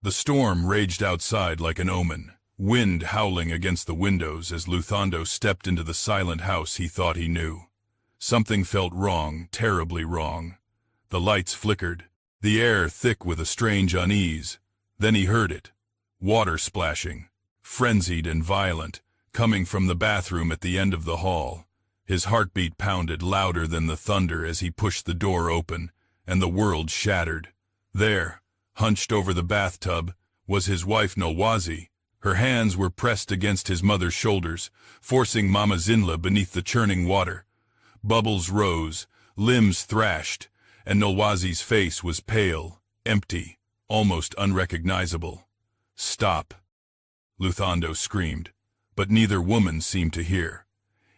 The storm raged outside like an omen, wind howling against the windows as Luthando stepped into the silent house he thought he knew. Something felt wrong, terribly wrong. The lights flickered, the air thick with a strange unease. Then he heard it. Water splashing, frenzied and violent, coming from the bathroom at the end of the hall. His heartbeat pounded louder than the thunder as he pushed the door open, and the world shattered. There, hunched over the bathtub, was his wife Nolwazi. Her hands were pressed against his mother's shoulders, forcing Mama Zinla beneath the churning water. Bubbles rose, limbs thrashed, and Nolwazi's face was pale, empty, almost unrecognizable. "Stop!" Luthando screamed, but neither woman seemed to hear.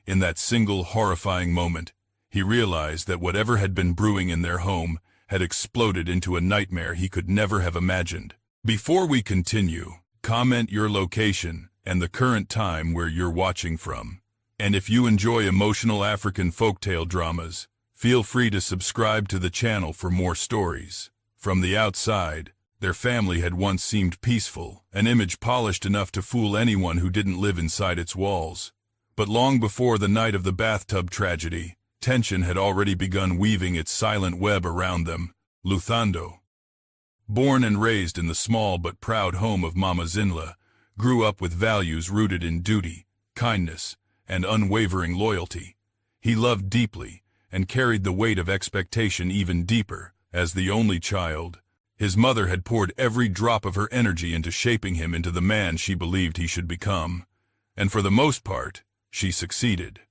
In that single horrifying moment, he realized that whatever had been brewing in their home had exploded into a nightmare he could never have imagined. Before we continue, comment your location and the current time where you're watching from. And if you enjoy emotional African folktale dramas, feel free to subscribe to the channel for more stories. From the outside, their family had once seemed peaceful, an image polished enough to fool anyone who didn't live inside its walls. But long before the night of the bathtub tragedy, tension had already begun weaving its silent web around them. Luthando, born and raised in the small but proud home of Mama Zinla, grew up with values rooted in duty, kindness, and unwavering loyalty. He loved deeply and carried the weight of expectation even deeper. As the only child, his mother had poured every drop of her energy into shaping him into the man she believed he should become. And for the most part, she succeeded.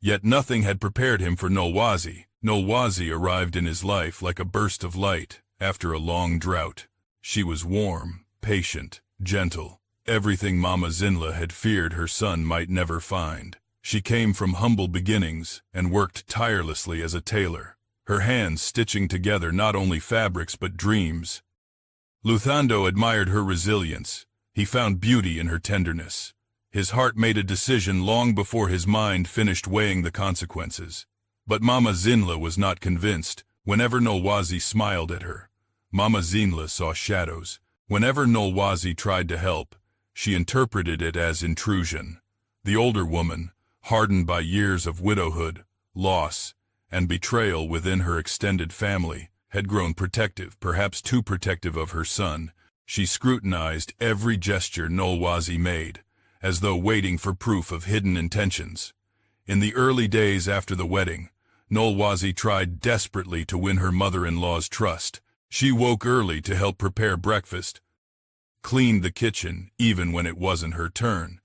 Yet nothing had prepared him for Nolwazi. Nolwazi arrived in his life like a burst of light after a long drought. She was warm, patient, gentle, everything Mama Zinla had feared her son might never find. She came from humble beginnings and worked tirelessly as a tailor, her hands stitching together not only fabrics but dreams. Luthando admired her resilience. He found beauty in her tenderness. His heart made a decision long before his mind finished weighing the consequences. But Mama Zinla was not convinced. Whenever Nolwazi smiled at her, Mama Zinla saw shadows. Whenever Nolwazi tried to help, she interpreted it as intrusion. The older woman, hardened by years of widowhood, loss, and betrayal within her extended family, had grown protective, perhaps too protective of her son. She scrutinized every gesture Nolwazi made, as though waiting for proof of hidden intentions. In the early days after the wedding, Nolwazi tried desperately to win her mother-in-law's trust. She woke early to help prepare breakfast, cleaned the kitchen even when it wasn't her turn,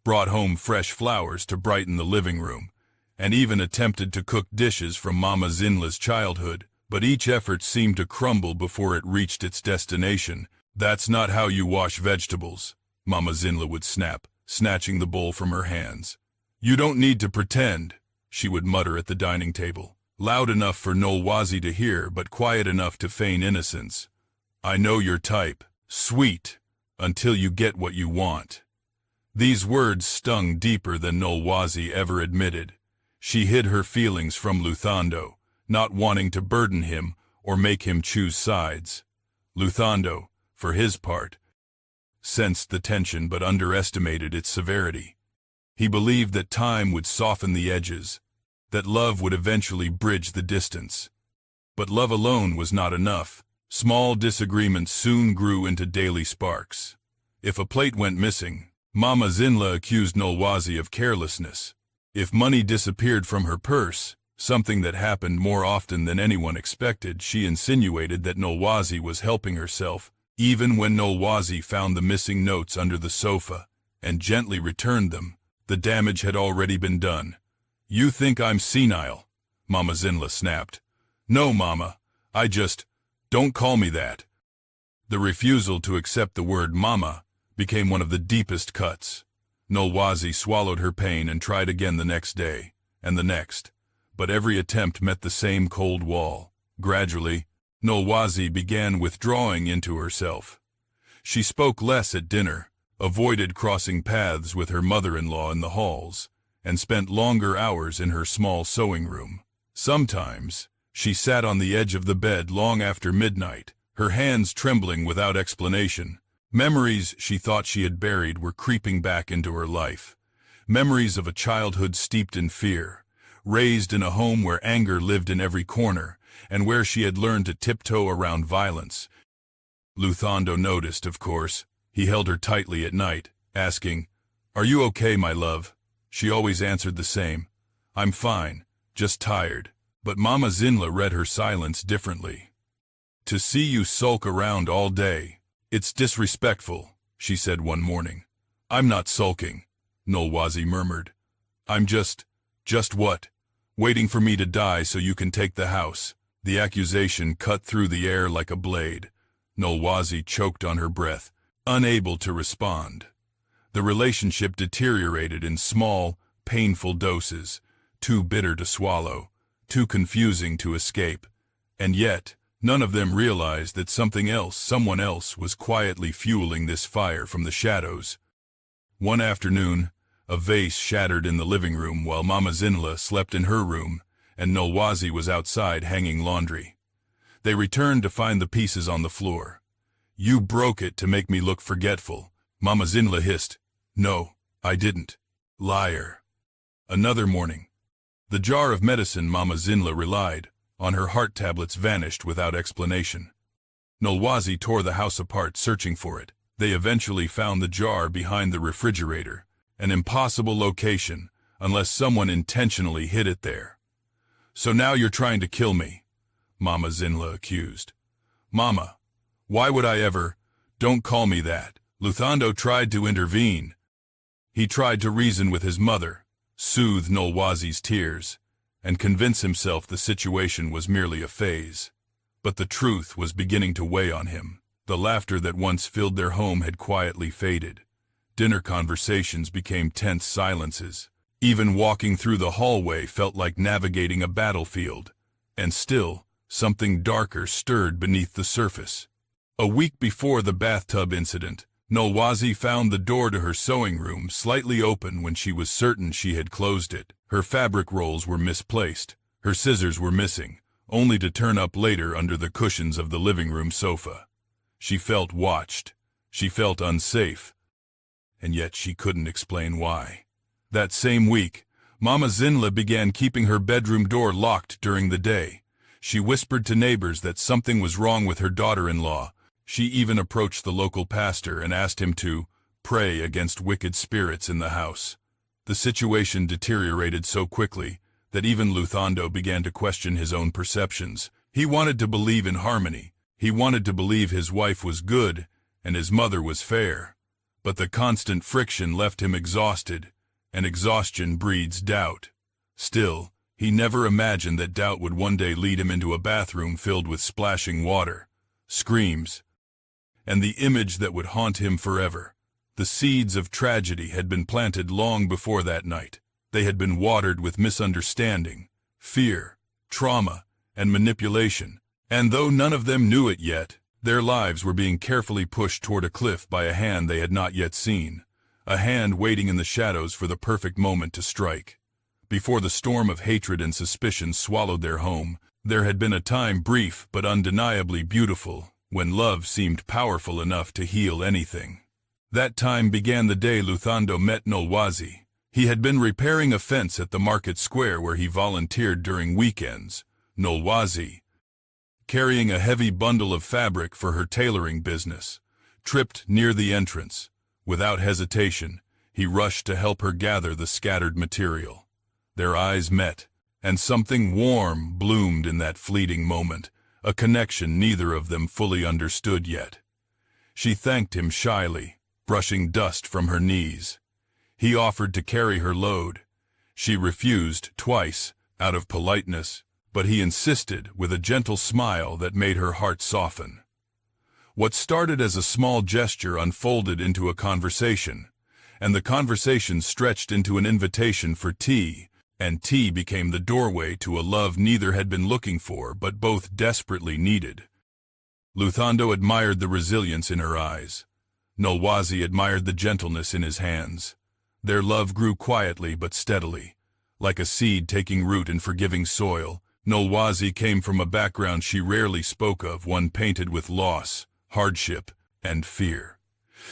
brought home fresh flowers to brighten the living room, and even attempted to cook dishes from Mama Zinla's childhood. But each effort seemed to crumble before it reached its destination. "That's not how you wash vegetables," Mama Zinla would snap, snatching the bowl from her hands. "You don't need to pretend," she would mutter at the dining table, loud enough for Nolwazi to hear but quiet enough to feign innocence. "I know your type, sweet, until you get what you want." These words stung deeper than Nolwazi ever admitted. She hid her feelings from Luthando, not wanting to burden him or make him choose sides. Luthando, for his part, sensed the tension but underestimated its severity. He believed that time would soften the edges, that love would eventually bridge the distance. But love alone was not enough. Small disagreements soon grew into daily sparks. If a plate went missing, Mama Zinla accused Nolwazi of carelessness. If money disappeared from her purse, something that happened more often than anyone expected, she insinuated that Nolwazi was helping herself. Even when Nolwazi found the missing notes under the sofa and gently returned them, the damage had already been done. "You think I'm senile," Mama Zinla snapped. "No, Mama, don't call me that." The refusal to accept the word Mama became one of the deepest cuts. Nolwazi swallowed her pain and tried again the next day, and the next, but every attempt met the same cold wall. Gradually, Nolwazi began withdrawing into herself. She spoke less at dinner, avoided crossing paths with her mother-in-law in the halls, and spent longer hours in her small sewing room. Sometimes, she sat on the edge of the bed long after midnight, her hands trembling without explanation. Memories she thought she had buried were creeping back into her life. Memories of a childhood steeped in fear, raised in a home where anger lived in every corner, and where she had learned to tiptoe around violence. Luthando noticed, of course. He held her tightly at night, asking, "Are you okay, my love?" She always answered the same, "I'm fine, just tired." But Mama Zinla read her silence differently. "To see you sulk around all day, it's disrespectful," she said one morning. "I'm not sulking," Nolwazi murmured. "I'm just what? Waiting for me to die so you can take the house." The accusation cut through the air like a blade. Nolwazi choked on her breath, unable to respond. The relationship deteriorated in small, painful doses, too bitter to swallow, too confusing to escape. And yet, none of them realized that someone else was quietly fueling this fire from the shadows. One afternoon, a vase shattered in the living room while Mama Zinla slept in her room, and Nolwazi was outside hanging laundry. They returned to find the pieces on the floor. "You broke it to make me look forgetful," Mama Zinla hissed. "No, I didn't. Liar." Another morning. The jar of medicine Mama Zinla relied on her heart tablets vanished without explanation. Nolwazi tore the house apart searching for it. They eventually found the jar behind the refrigerator, an impossible location unless someone intentionally hid it there. "So now you're trying to kill me," Mama Zinla accused. "Mama, why would I ever? Don't call me that." Luthando tried to intervene. He tried to reason with his mother, soothe Nolwazi's tears, and convince himself the situation was merely a phase. But the truth was beginning to weigh on him. The laughter that once filled their home had quietly faded. Dinner conversations became tense silences. Even walking through the hallway felt like navigating a battlefield. And still, something darker stirred beneath the surface. A week before the bathtub incident, Nolwazi found the door to her sewing room slightly open when she was certain she had closed it. Her fabric rolls were misplaced. Her scissors were missing, only to turn up later under the cushions of the living room sofa. She felt watched. She felt unsafe. And yet she couldn't explain why. That same week, Mama Zinla began keeping her bedroom door locked during the day. She whispered to neighbors that something was wrong with her daughter-in-law. She even approached the local pastor and asked him to pray against wicked spirits in the house. The situation deteriorated so quickly that even Luthando began to question his own perceptions. He wanted to believe in harmony. He wanted to believe his wife was good and his mother was fair. But the constant friction left him exhausted, and exhaustion breeds doubt. Still, he never imagined that doubt would one day lead him into a bathroom filled with splashing water, screams, and the image that would haunt him forever. The seeds of tragedy had been planted long before that night. They had been watered with misunderstanding, fear, trauma, and manipulation. And though none of them knew it yet, their lives were being carefully pushed toward a cliff by a hand they had not yet seen, a hand waiting in the shadows for the perfect moment to strike. Before the storm of hatred and suspicion swallowed their home, there had been a time brief but undeniably beautiful, when love seemed powerful enough to heal anything. That time began the day Luthando met Nolwazi. He had been repairing a fence at the market square where he volunteered during weekends. Nolwazi, carrying a heavy bundle of fabric for her tailoring business, tripped near the entrance. Without hesitation, he rushed to help her gather the scattered material. Their eyes met, and something warm bloomed in that fleeting moment, a connection neither of them fully understood yet. She thanked him shyly, brushing dust from her knees. He offered to carry her load. She refused twice, out of politeness, but he insisted with a gentle smile that made her heart soften. What started as a small gesture unfolded into a conversation, and the conversation stretched into an invitation for tea, and tea became the doorway to a love neither had been looking for but both desperately needed. Luthando admired the resilience in her eyes. Nolwazi admired the gentleness in his hands. Their love grew quietly but steadily, like a seed taking root in forgiving soil. Nolwazi came from a background she rarely spoke of, one painted with loss, hardship, and fear.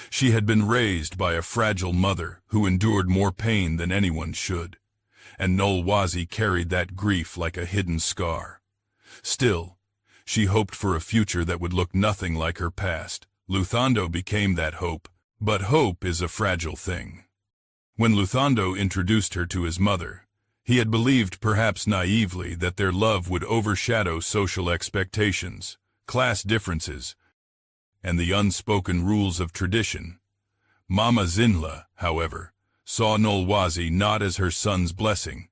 She had been raised by a fragile mother who endured more pain than anyone should, and Nolwazi carried that grief like a hidden scar. Still, she hoped for a future that would look nothing like her past. Luthando became that hope, but hope is a fragile thing. When Luthando introduced her to his mother, he had believed, perhaps naively, that their love would overshadow social expectations, class differences, and the unspoken rules of tradition. Mama Zinla, however, saw Nolwazi not as her son's blessing,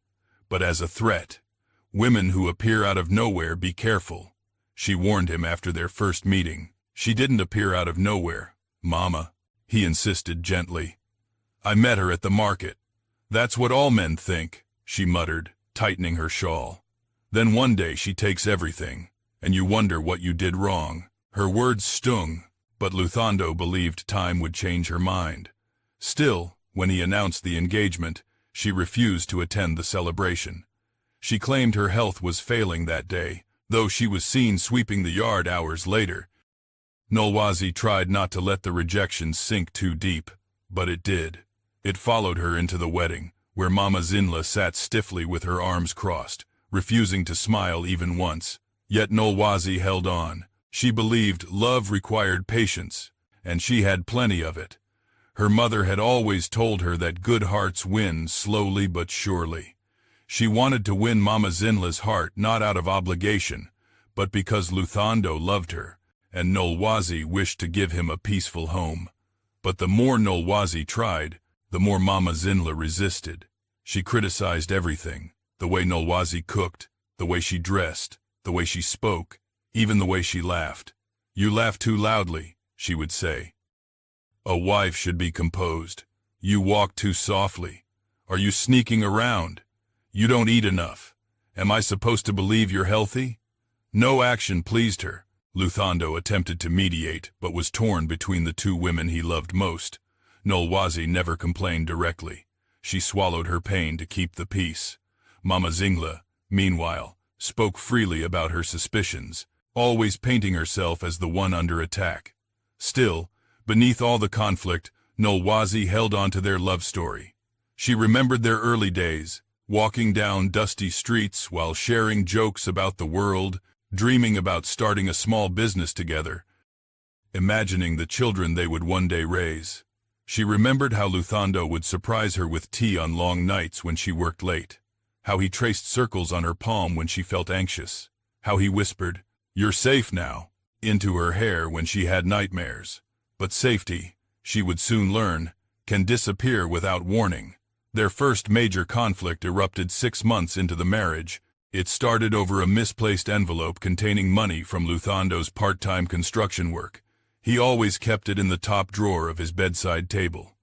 but as a threat. "Women who appear out of nowhere, be careful," she warned him after their first meeting. "She didn't appear out of nowhere, Mama," he insisted gently. "I met her at the market." "That's what all men think," she muttered, tightening her shawl. "Then one day she takes everything, and you wonder what you did wrong." Her words stung, but Luthando believed time would change her mind. Still, when he announced the engagement, she refused to attend the celebration. She claimed her health was failing that day, though she was seen sweeping the yard hours later. Nolwazi tried not to let the rejection sink too deep, but it did. It followed her into the wedding, where Mama Zinla sat stiffly with her arms crossed, refusing to smile even once. Yet Nolwazi held on. She believed love required patience, and she had plenty of it. Her mother had always told her that good hearts win slowly but surely. She wanted to win Mama Zinla's heart not out of obligation, but because Luthando loved her, and Nolwazi wished to give him a peaceful home. But the more Nolwazi tried, the more Mama Zinla resisted. She criticized everything: the way Nolwazi cooked, the way she dressed, the way she spoke, even the way she laughed. "You laugh too loudly," she would say. "A wife should be composed. You walk too softly. Are you sneaking around? You don't eat enough. Am I supposed to believe you're healthy?" No action pleased her. Luthando attempted to mediate, but was torn between the two women he loved most. Nolwazi never complained directly. She swallowed her pain to keep the peace. Mama Zinla, meanwhile, spoke freely about her suspicions, always painting herself as the one under attack. Still, beneath all the conflict, Nolwazi held on to their love story. She remembered their early days, walking down dusty streets while sharing jokes about the world, dreaming about starting a small business together, imagining the children they would one day raise. She remembered how Luthando would surprise her with tea on long nights when she worked late, how he traced circles on her palm when she felt anxious, how he whispered, "You're safe now," into her hair when she had nightmares. But safety, she would soon learn, can disappear without warning. Their first major conflict erupted 6 months into the marriage. It started over a misplaced envelope containing money from Luthando's part-time construction work. He always kept it in the top drawer of his bedside table.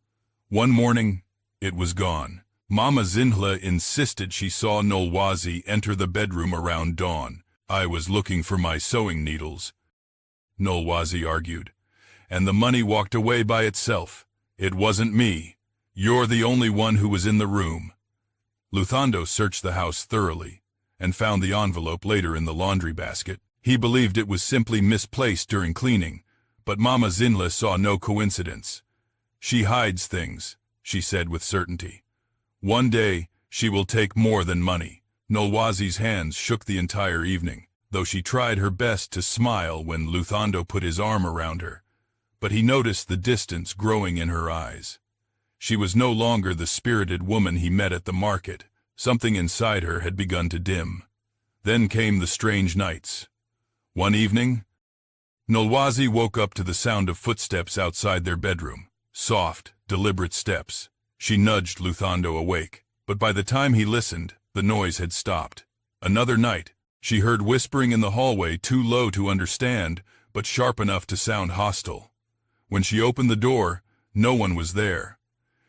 One morning, it was gone. Mama Zinla insisted she saw Nolwazi enter the bedroom around dawn. "I was looking for my sewing needles," Nolwazi argued, "and the money walked away by itself. It wasn't me. You're the only one who was in the room." Luthando searched the house thoroughly and found the envelope later in the laundry basket. He believed it was simply misplaced during cleaning, but Mama Zinla saw no coincidence. "She hides things," she said with certainty. "One day, she will take more than money." Nolwazi's hands shook the entire evening, though she tried her best to smile when Luthando put his arm around her. But he noticed the distance growing in her eyes. She was no longer the spirited woman he met at the market. Something inside her had begun to dim. Then came the strange nights. One evening, Nolwazi woke up to the sound of footsteps outside their bedroom. Soft, deliberate steps. She nudged Luthando awake, but by the time he listened, the noise had stopped. Another night, she heard whispering in the hallway, too low to understand, but sharp enough to sound hostile. When she opened the door, no one was there.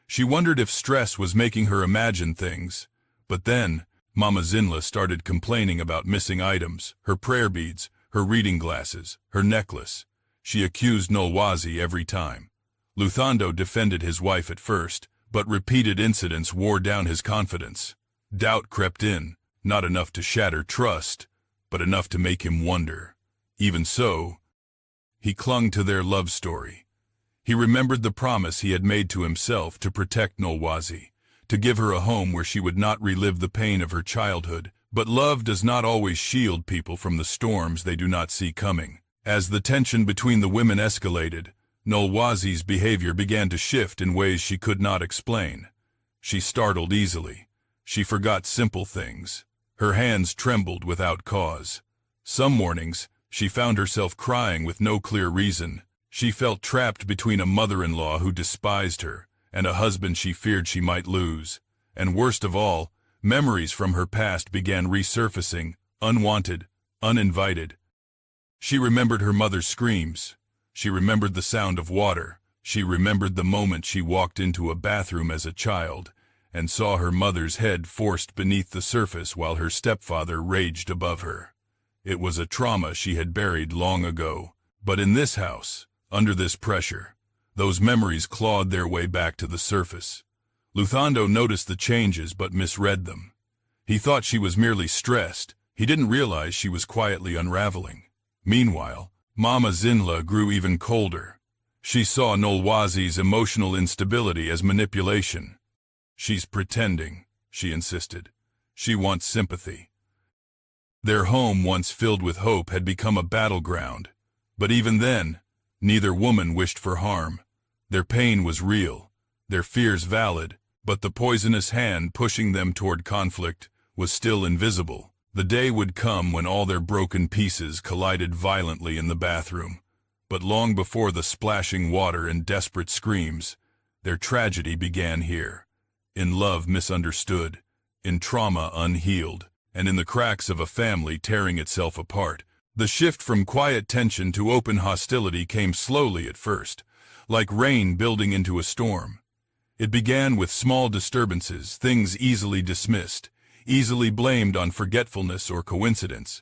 She wondered if stress was making her imagine things. But then, Mama Zinla started complaining about missing items, her prayer beads, her reading glasses, her necklace. She accused Nolwazi every time. Luthando defended his wife at first, but repeated incidents wore down his confidence. Doubt crept in, not enough to shatter trust, but enough to make him wonder. Even so, he clung to their love story. He remembered the promise he had made to himself to protect Nolwazi, to give her a home where she would not relive the pain of her childhood. But love does not always shield people from the storms they do not see coming. As the tension between the women escalated, Nolwazi's behavior began to shift in ways she could not explain. She startled easily. She forgot simple things. Her hands trembled without cause. Some mornings, she found herself crying with no clear reason. She felt trapped between a mother-in-law who despised her and a husband she feared she might lose. And worst of all, memories from her past began resurfacing, unwanted, uninvited. She remembered her mother's screams. She remembered the sound of water. She remembered the moment she walked into a bathroom as a child and saw her mother's head forced beneath the surface while her stepfather raged above her. It was a trauma she had buried long ago. But in this house, under this pressure, those memories clawed their way back to the surface. Luthando noticed the changes but misread them. He thought she was merely stressed. He didn't realize she was quietly unraveling. Meanwhile, Mama Zinla grew even colder. She saw Nolwazi's emotional instability as manipulation. "She's pretending," she insisted. "She wants sympathy." Their home, once filled with hope, had become a battleground. But even then, neither woman wished for harm. Their pain was real, their fears valid, but the poisonous hand pushing them toward conflict was still invisible. The day would come when all their broken pieces collided violently in the bathroom. But long before the splashing water and desperate screams, their tragedy began here. In love misunderstood, in trauma unhealed, and in the cracks of a family tearing itself apart. The shift from quiet tension to open hostility came slowly at first, like rain building into a storm. It began with small disturbances, things easily dismissed, easily blamed on forgetfulness or coincidence.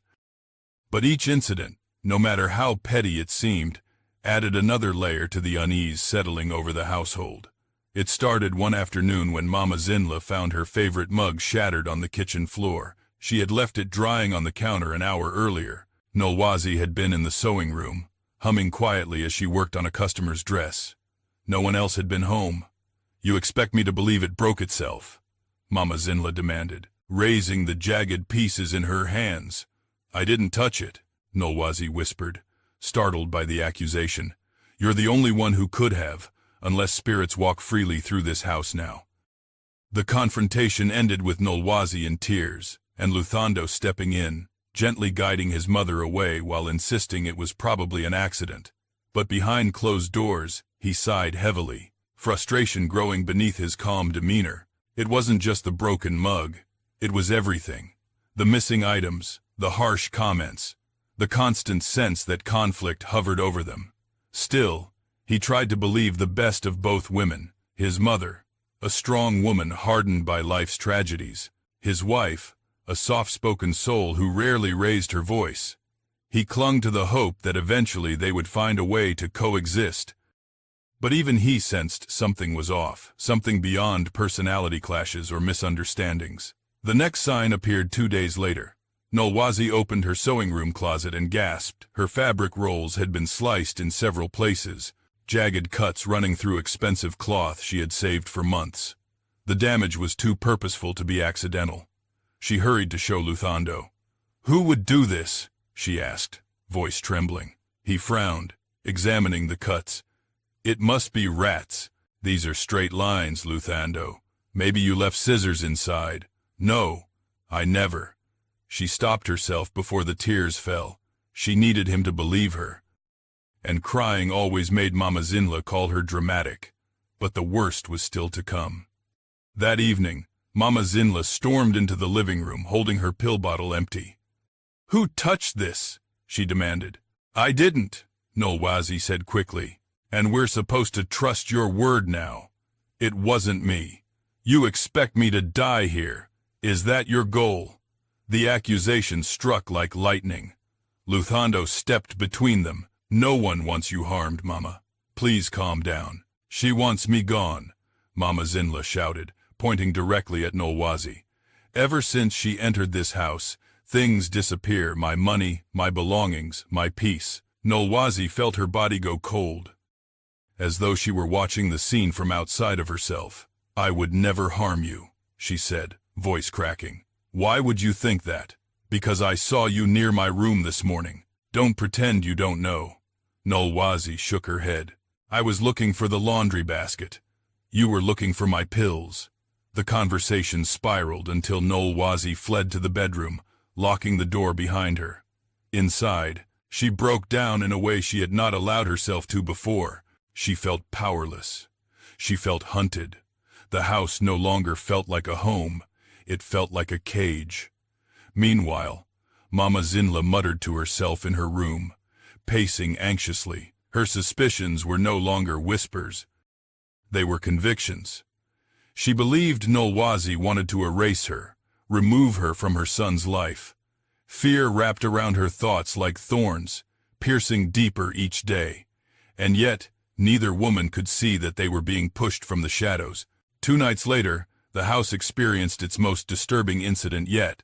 But each incident, no matter how petty it seemed, added another layer to the unease settling over the household. It started one afternoon when Mama Zinla found her favorite mug shattered on the kitchen floor. She had left it drying on the counter an hour earlier. Nolwazi had been in the sewing room, humming quietly as she worked on a customer's dress. No one else had been home. "You expect me to believe it broke itself?" Mama Zinla demanded, raising the jagged pieces in her hands. "I didn't touch it," Nolwazi whispered, startled by the accusation. "You're the only one who could have, unless spirits walk freely through this house now." The confrontation ended with Nolwazi in tears, and Luthando stepping in, gently guiding his mother away while insisting it was probably an accident. But behind closed doors, he sighed heavily, frustration growing beneath his calm demeanor. It wasn't just the broken mug. It was everything. The missing items, the harsh comments, the constant sense that conflict hovered over them. Still, he tried to believe the best of both women. His mother, a strong woman hardened by life's tragedies. His wife, a soft-spoken soul who rarely raised her voice. He clung to the hope that eventually they would find a way to coexist. But even he sensed something was off, something beyond personality clashes or misunderstandings. The next sign appeared 2 days later. Nolwazi opened her sewing room closet and gasped. Her fabric rolls had been sliced in several places, jagged cuts running through expensive cloth she had saved for months. The damage was too purposeful to be accidental. She hurried to show Luthando. "Who would do this?" she asked, voice trembling. He frowned, examining the cuts. "It must be rats. These are straight lines, Luthando. Maybe you left scissors inside." "No, I never." She stopped herself before the tears fell. She needed him to believe her. And crying always made Mama Zinla call her dramatic. But the worst was still to come. That evening, Mama Zinla stormed into the living room, holding her pill bottle empty. "Who touched this?" she demanded. "I didn't," Nolwazi said quickly. "And we're supposed to trust your word now. It wasn't me. You expect me to die here. Is that your goal?" The accusation struck like lightning. Luthando stepped between them. "No one wants you harmed, Mama. Please calm down." "She wants me gone," Mama Zinla shouted, pointing directly at Nolwazi. "Ever since she entered this house, things disappear, my money, my belongings, my peace." Nolwazi felt her body go cold. as though she were watching the scene from outside of herself. "I would never harm you," she said, voice cracking. "Why would you think that?" "Because I saw you near my room this morning. Don't pretend you don't know." Nolwazi shook her head. "I was looking for the laundry basket. You were looking for my pills." The conversation spiraled until Nolwazi fled to the bedroom, locking the door behind her. Inside, she broke down in a way she had not allowed herself to before. She felt powerless. She felt hunted. The house no longer felt like a home. It felt like a cage. Meanwhile, Mama Zinla muttered to herself in her room, pacing anxiously. Her suspicions were no longer whispers. They were convictions. She believed Nolwazi wanted to erase her, remove her from her son's life. Fear wrapped around her thoughts like thorns, piercing deeper each day. And yet, neither woman could see that they were being pushed from the shadows. 2 nights later, the house experienced its most disturbing incident yet.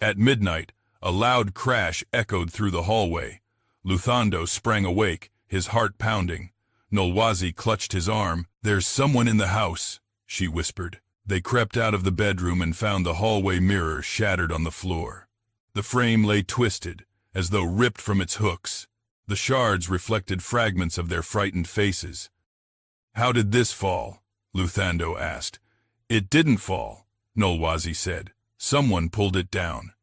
At midnight, a loud crash echoed through the hallway. Luthando sprang awake, his heart pounding. Nolwazi clutched his arm. "There's someone in the house," she whispered. They crept out of the bedroom and found the hallway mirror shattered on the floor. The frame lay twisted, as though ripped from its hooks. The shards reflected fragments of their frightened faces. "How did this fall?" Luthando asked. "It didn't fall," Nolwazi said. "Someone pulled it down."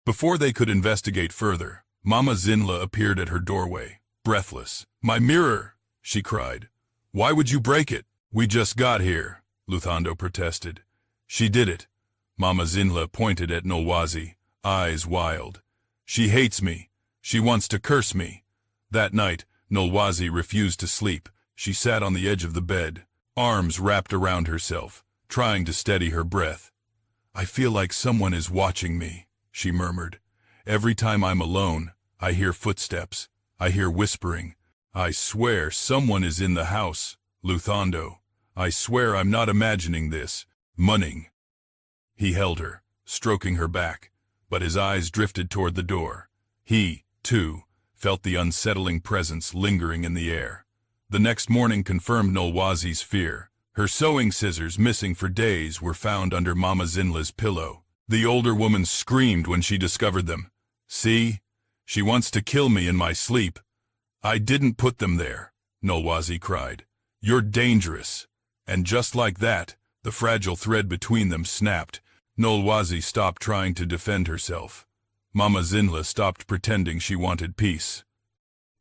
Before they could investigate further, Mama Zinla appeared at her doorway, breathless. "My mirror!" she cried. "Why would you break it?" "We just got here," Luthando protested. "She did it." Mama Zinla pointed at Nolwazi, eyes wild. "She hates me. She wants to curse me." That night, Nolwazi refused to sleep. She sat on the edge of the bed, arms wrapped around herself, trying to steady her breath. "I feel like someone is watching me," she murmured. "Every time I'm alone, I hear footsteps. I hear whispering. I swear someone is in the house, Luthando. I swear I'm not imagining this. Munning." He held her, stroking her back, but his eyes drifted toward the door. He, too, felt the unsettling presence lingering in the air. The next morning confirmed Nolwazi's fear. Her sewing scissors, missing for days, were found under Mama Zinla's pillow. The older woman screamed when she discovered them. "See? She wants to kill me in my sleep." "I didn't put them there," Nolwazi cried. "You're dangerous." And just like that, the fragile thread between them snapped. Nolwazi stopped trying to defend herself. Mama Zinla stopped pretending she wanted peace.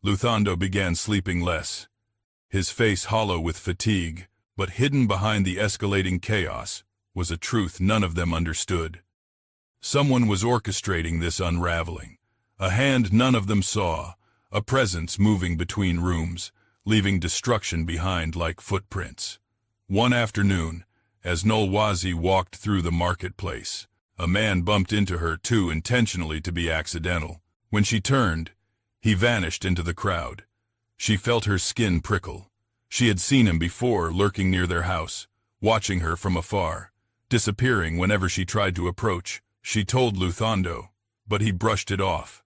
Luthando began sleeping less, his face hollow with fatigue, but hidden behind the escalating chaos was a truth none of them understood. Someone was orchestrating this unraveling, a hand none of them saw, a presence moving between rooms, leaving destruction behind like footprints. One afternoon, as Nolwazi walked through the marketplace, a man bumped into her too intentionally to be accidental. When she turned, he vanished into the crowd. She felt her skin prickle. She had seen him before, lurking near their house, watching her from afar, disappearing whenever she tried to approach. She told Luthando, but he brushed it off.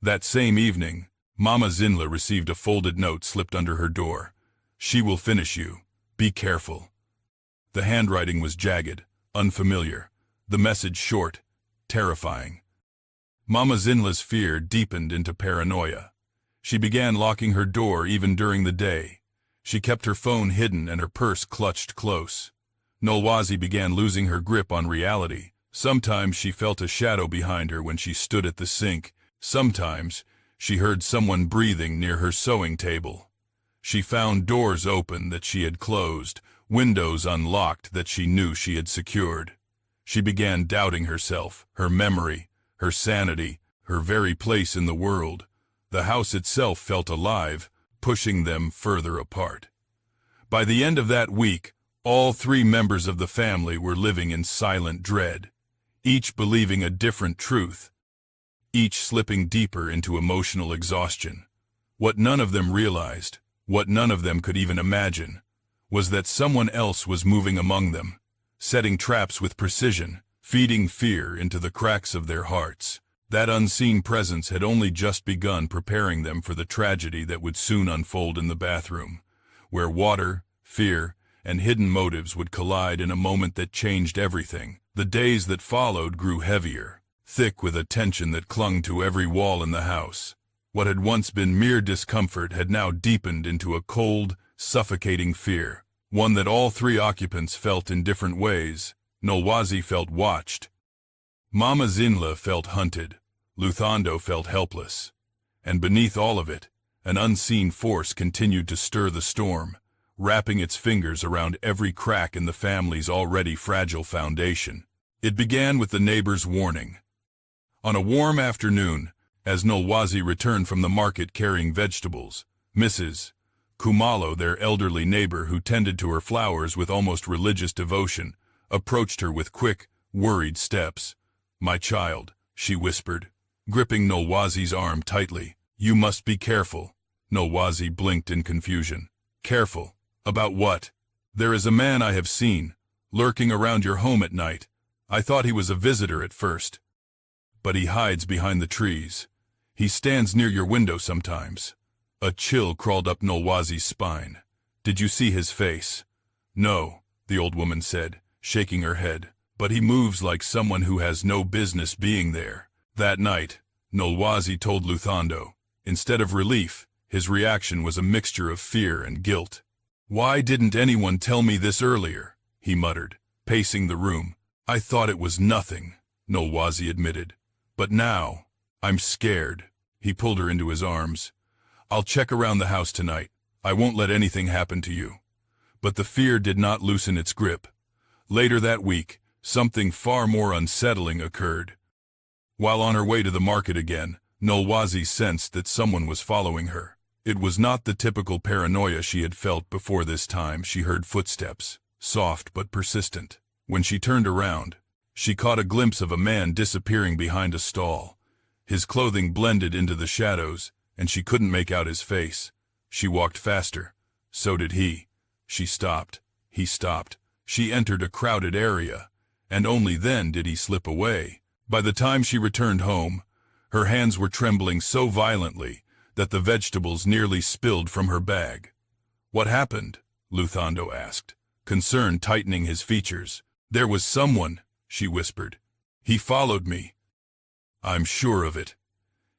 That same evening, Mama Zinla received a folded note slipped under her door. "She will finish you. Be careful." The handwriting was jagged, unfamiliar, the message short, terrifying. Mama Zinla's fear deepened into paranoia. She began locking her door even during the day. She kept her phone hidden and her purse clutched close. Nolwazi began losing her grip on reality. Sometimes she felt a shadow behind her when she stood at the sink. Sometimes she heard someone breathing near her sewing table. She found doors open that she had closed, windows unlocked that she knew she had secured. She began doubting herself, her memory, her sanity, her very place in the world. The house itself felt alive, pushing them further apart. By the end of that week, all 3 members of the family were living in silent dread, each believing a different truth, each slipping deeper into emotional exhaustion. What none of them realized, what none of them could even imagine, was that someone else was moving among them, setting traps with precision, feeding fear into the cracks of their hearts. That unseen presence had only just begun preparing them for the tragedy that would soon unfold in the bathroom. where water, fear, and hidden motives would collide in a moment that changed everything. The days that followed grew heavier, thick with a tension that clung to every wall in the house. What had once been mere discomfort had now deepened into a cold, suffocating fear, one that all three occupants felt in different ways. Nolwazi felt watched. Mama Zinla felt hunted. Luthando felt helpless. And beneath all of it, an unseen force continued to stir the storm, wrapping its fingers around every crack in the family's already fragile foundation. It began with the neighbor's warning. On a warm afternoon, as Nolwazi returned from the market carrying vegetables, Mrs. Kumalo, their elderly neighbor who tended to her flowers with almost religious devotion, approached her with quick, worried steps. "My child," she whispered, gripping Nolwazi's arm tightly. "You must be careful." Nolwazi blinked in confusion. "Careful? About what?" "There is a man I have seen, lurking around your home at night. I thought he was a visitor at first. But he hides behind the trees. He stands near your window sometimes." A chill crawled up Nolwazi's spine. "Did you see his face?" "No," the old woman said, shaking her head. "But he moves like someone who has no business being there." That night, Nolwazi told Luthando. Instead of relief, his reaction was a mixture of fear and guilt. "Why didn't anyone tell me this earlier?" he muttered, pacing the room. "I thought it was nothing," Nolwazi admitted. "But now, I'm scared." He pulled her into his arms. "I'll check around the house tonight. I won't let anything happen to you." But the fear did not loosen its grip. Later that week, something far more unsettling occurred. While on her way to the market again, Nolwazi sensed that someone was following her. It was not the typical paranoia she had felt before. This time she heard footsteps, soft but persistent. When she turned around, she caught a glimpse of a man disappearing behind a stall. His clothing blended into the shadows, and she couldn't make out his face. She walked faster. So did he. She stopped. He stopped. She entered a crowded area, and only then did he slip away. By the time she returned home, her hands were trembling so violently that the vegetables nearly spilled from her bag. "What happened?" Luthando asked, concern tightening his features. "There was someone," she whispered. "He followed me." "I'm sure of it."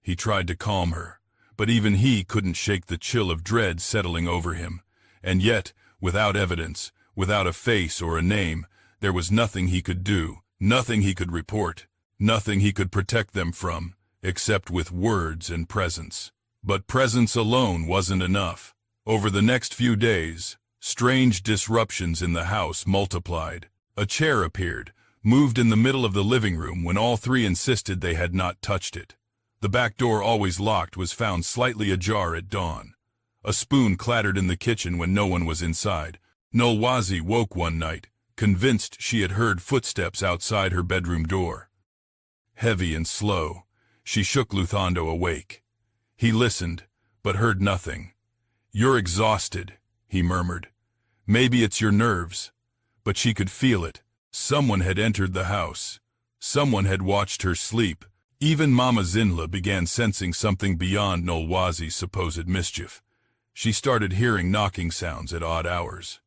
He tried to calm her, but even he couldn't shake the chill of dread settling over him. And yet, without evidence, without a face or a name, there was nothing he could do, nothing he could report, nothing he could protect them from, except with words and presence. But presence alone wasn't enough. Over the next few days, strange disruptions in the house multiplied. A chair appeared, moved in the middle of the living room when all three insisted they had not touched it. The back door, always locked, was found slightly ajar at dawn. A spoon clattered in the kitchen when no one was inside. Nolwazi woke one night, convinced she had heard footsteps outside her bedroom door. Heavy and slow, she shook Luthando awake. He listened, but heard nothing. "You're exhausted," he murmured. "Maybe it's your nerves." But she could feel it. Someone had entered the house. Someone had watched her sleep. Even Mama Zinla began sensing something beyond Nolwazi's supposed mischief. She started hearing knocking sounds at odd hours.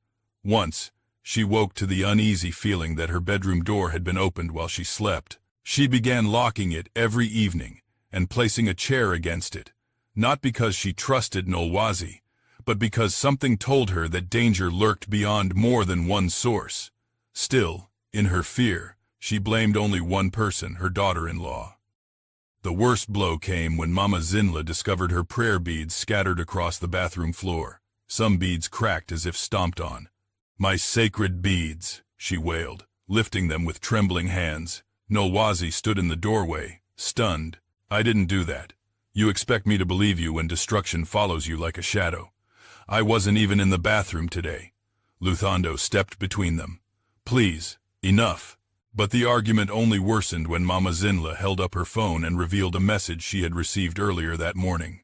Once, she woke to the uneasy feeling that her bedroom door had been opened while she slept. She began locking it every evening and placing a chair against it, not because she trusted Nolwazi, but because something told her that danger lurked beyond more than one source. Still, in her fear, she blamed only one person, her daughter-in-law. The worst blow came when Mama Zinla discovered her prayer beads scattered across the bathroom floor. Some beads cracked as if stomped on. "My sacred beads," she wailed, lifting them with trembling hands. Nolwazi stood in the doorway, stunned. "I didn't do that. You expect me to believe you when destruction follows you like a shadow. I wasn't even in the bathroom today." Luthando stepped between them. "Please, enough." But the argument only worsened when Mama Zinla held up her phone and revealed a message she had received earlier that morning.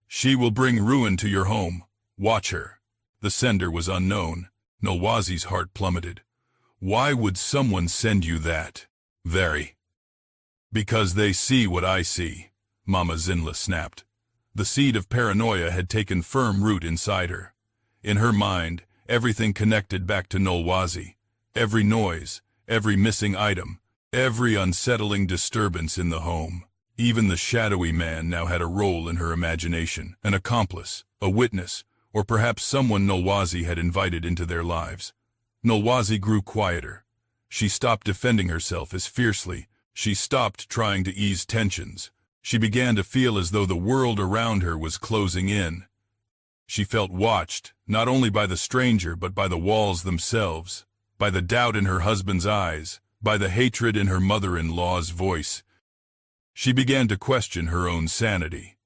"She will bring ruin to your home. Watch her." The sender was unknown. Nolwazi's heart plummeted. "Why would someone send you that?" "Very." "Because they see what I see," Mama Zinla snapped. The seed of paranoia had taken firm root inside her. In her mind, everything connected back to Nolwazi. Every noise, every missing item, every unsettling disturbance in the home. Even the shadowy man now had a role in her imagination, an accomplice, a witness, or perhaps someone Nolwazi had invited into their lives. Nolwazi grew quieter. She stopped defending herself as fiercely. She stopped trying to ease tensions. She began to feel as though the world around her was closing in. She felt watched, not only by the stranger but by the walls themselves, by the doubt in her husband's eyes, by the hatred in her mother-in-law's voice. She began to question her own sanity.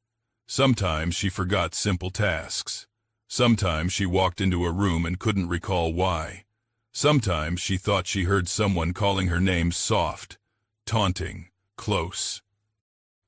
Sometimes she forgot simple tasks. Sometimes she walked into a room and couldn't recall why. Sometimes she thought she heard someone calling her name soft, taunting, close.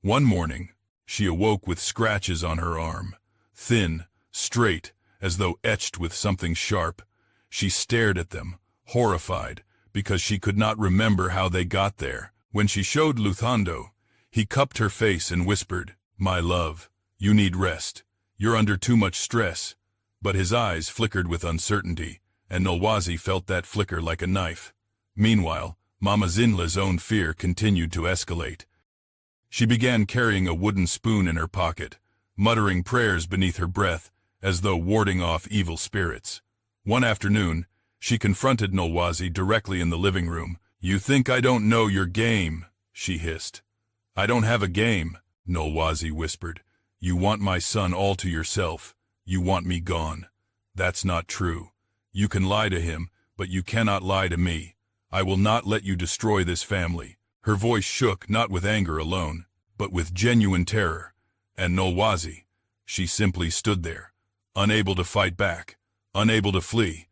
One morning, she awoke with scratches on her arm, thin, straight, as though etched with something sharp. She stared at them, horrified, because she could not remember how they got there. When she showed Luthando, he cupped her face and whispered, "My love, you need rest. You're under too much stress." But his eyes flickered with uncertainty, and Nolwazi felt that flicker like a knife. Meanwhile, Mama Zinla's own fear continued to escalate. She began carrying a wooden spoon in her pocket, muttering prayers beneath her breath, as though warding off evil spirits. One afternoon, she confronted Nolwazi directly in the living room. "You think I don't know your game," she hissed. "I don't have a game," Nolwazi whispered. "You want my son all to yourself. You want me gone. That's not true. You can lie to him, but you cannot lie to me. I will not let you destroy this family." Her voice shook not with anger alone, but with genuine terror. And Nolwazi, she simply stood there, unable to fight back, unable to flee.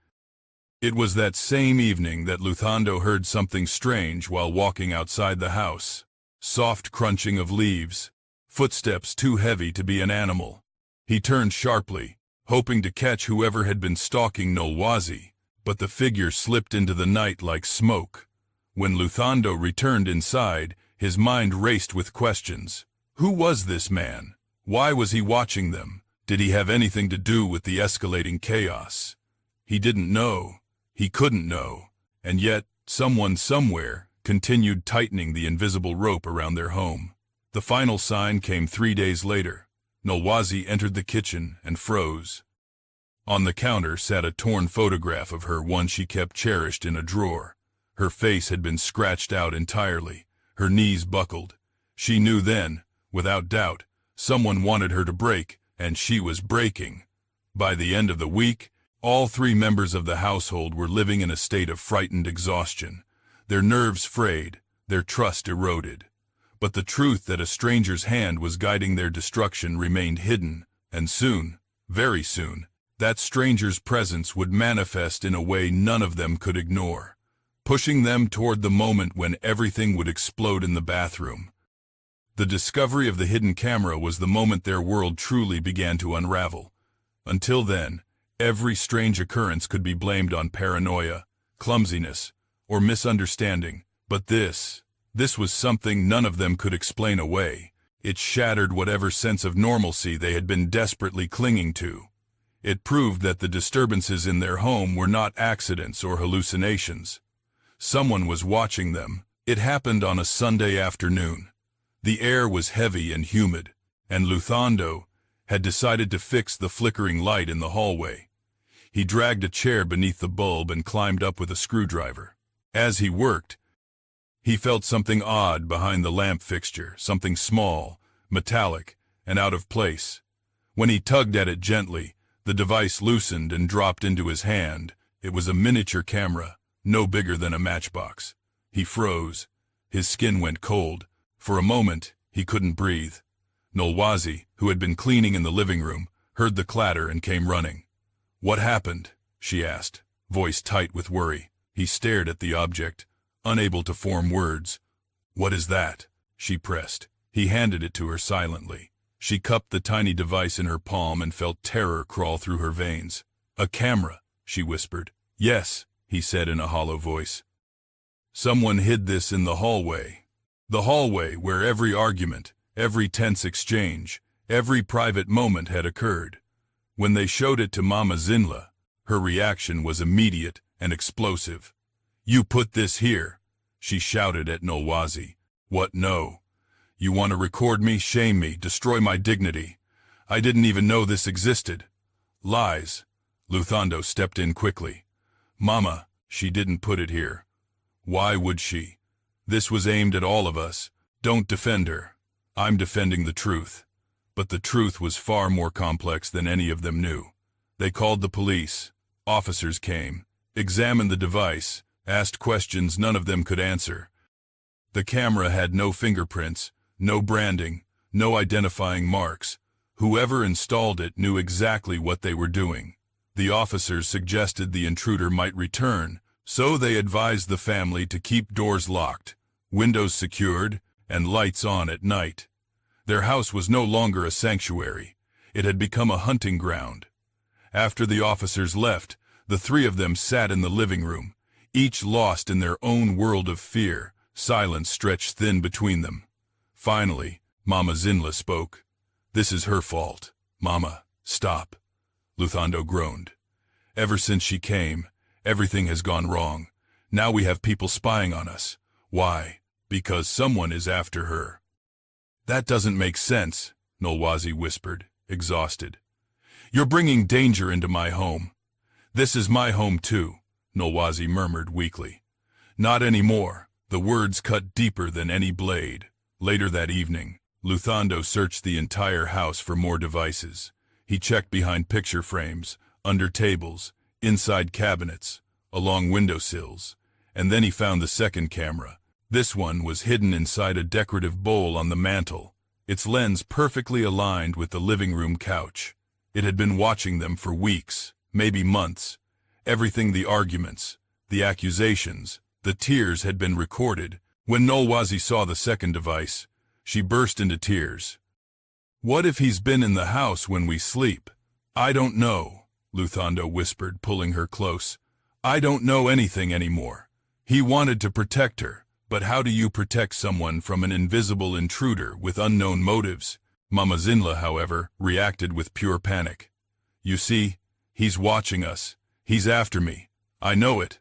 It was that same evening that Luthando heard something strange while walking outside the house. Soft crunching of leaves, footsteps too heavy to be an animal. He turned sharply, hoping to catch whoever had been stalking Nolwazi, but the figure slipped into the night like smoke. When Luthando returned inside, his mind raced with questions. Who was this man? Why was he watching them? Did he have anything to do with the escalating chaos? He didn't know. He couldn't know. And yet, someone somewhere continued tightening the invisible rope around their home. The final sign came 3 days later. Nolwazi entered the kitchen and froze. On the counter sat a torn photograph of her, one she kept cherished in a drawer. Her face had been scratched out entirely, her knees buckled. She knew then, without doubt, someone wanted her to break, and she was breaking. By the end of the week, all 3 members of the household were living in a state of frightened exhaustion, their nerves frayed, their trust eroded. But the truth that a stranger's hand was guiding their destruction remained hidden, and soon, very soon, that stranger's presence would manifest in a way none of them could ignore, pushing them toward the moment when everything would explode in the bathroom. The discovery of the hidden camera was the moment their world truly began to unravel. Until then, every strange occurrence could be blamed on paranoia, clumsiness, or misunderstanding. But this was something none of them could explain away. It shattered whatever sense of normalcy they had been desperately clinging to. It proved that the disturbances in their home were not accidents or hallucinations. Someone was watching them. It happened on a Sunday afternoon. The air was heavy and humid, and Luthando had decided to fix the flickering light in the hallway. He dragged a chair beneath the bulb and climbed up with a screwdriver. As he worked, he felt something odd behind the lamp fixture, something small, metallic, and out of place. When he tugged at it gently, the device loosened and dropped into his hand. It was a miniature camera, no bigger than a matchbox. He froze. His skin went cold. For a moment, he couldn't breathe. Nolwazi, who had been cleaning in the living room, heard the clatter and came running. "What happened?" she asked, voice tight with worry. He stared at the object, unable to form words. "What is that?" she pressed. He handed it to her silently. She cupped the tiny device in her palm and felt terror crawl through her veins. "A camera," she whispered. "Yes," he said in a hollow voice. "Someone hid this in the hallway. The hallway where every argument, every tense exchange, every private moment had occurred. When they showed it to Mama Zinla, Her reaction was immediate and explosive. "You put this here," she shouted at Nolwazi. "What, no? You want to record me, shame me, destroy my dignity? I didn't even know this existed." "Lies." Luthando stepped in quickly. "Mama, she didn't put it here. Why would she? This was aimed at all of us. Don't defend her. I'm defending the truth." But the truth was far more complex than any of them knew. They called the police. Officers came, examined the device, asked questions none of them could answer. The camera had no fingerprints, no branding, no identifying marks. Whoever installed it knew exactly what they were doing. The officers suggested the intruder might return, so they advised the family to keep doors locked, windows secured, and lights on at night. Their house was no longer a sanctuary. It had become a hunting ground. After the officers left, the three of them sat in the living room, each lost in their own world of fear. Silence stretched thin between them. Finally, Mama Zinla spoke. "This is her fault. Mama, stop." Luthando groaned. "Ever since she came, everything has gone wrong. Now we have people spying on us. Why? Because someone is after her." "That doesn't make sense," Nolwazi whispered, exhausted. "You're bringing danger into my home." "This is my home too," Nolwazi murmured weakly. "Not anymore." The words cut deeper than any blade. Later that evening, Luthando searched the entire house for more devices. He checked behind picture frames, under tables, inside cabinets, along windowsills, and then he found the second camera. This one was hidden inside a decorative bowl on the mantel, its lens perfectly aligned with the living room couch. It had been watching them for weeks, maybe months. Everything, the arguments, the accusations, the tears had been recorded. When Nolwazi saw the second device, she burst into tears. "What if he's been in the house when we sleep?" "I don't know," Luthando whispered, pulling her close. "I don't know anything anymore. He wanted to protect her, but how do you protect someone from an invisible intruder with unknown motives?" Mama Zinla, however, reacted with pure panic. "You see, he's watching us. He's after me. I know it."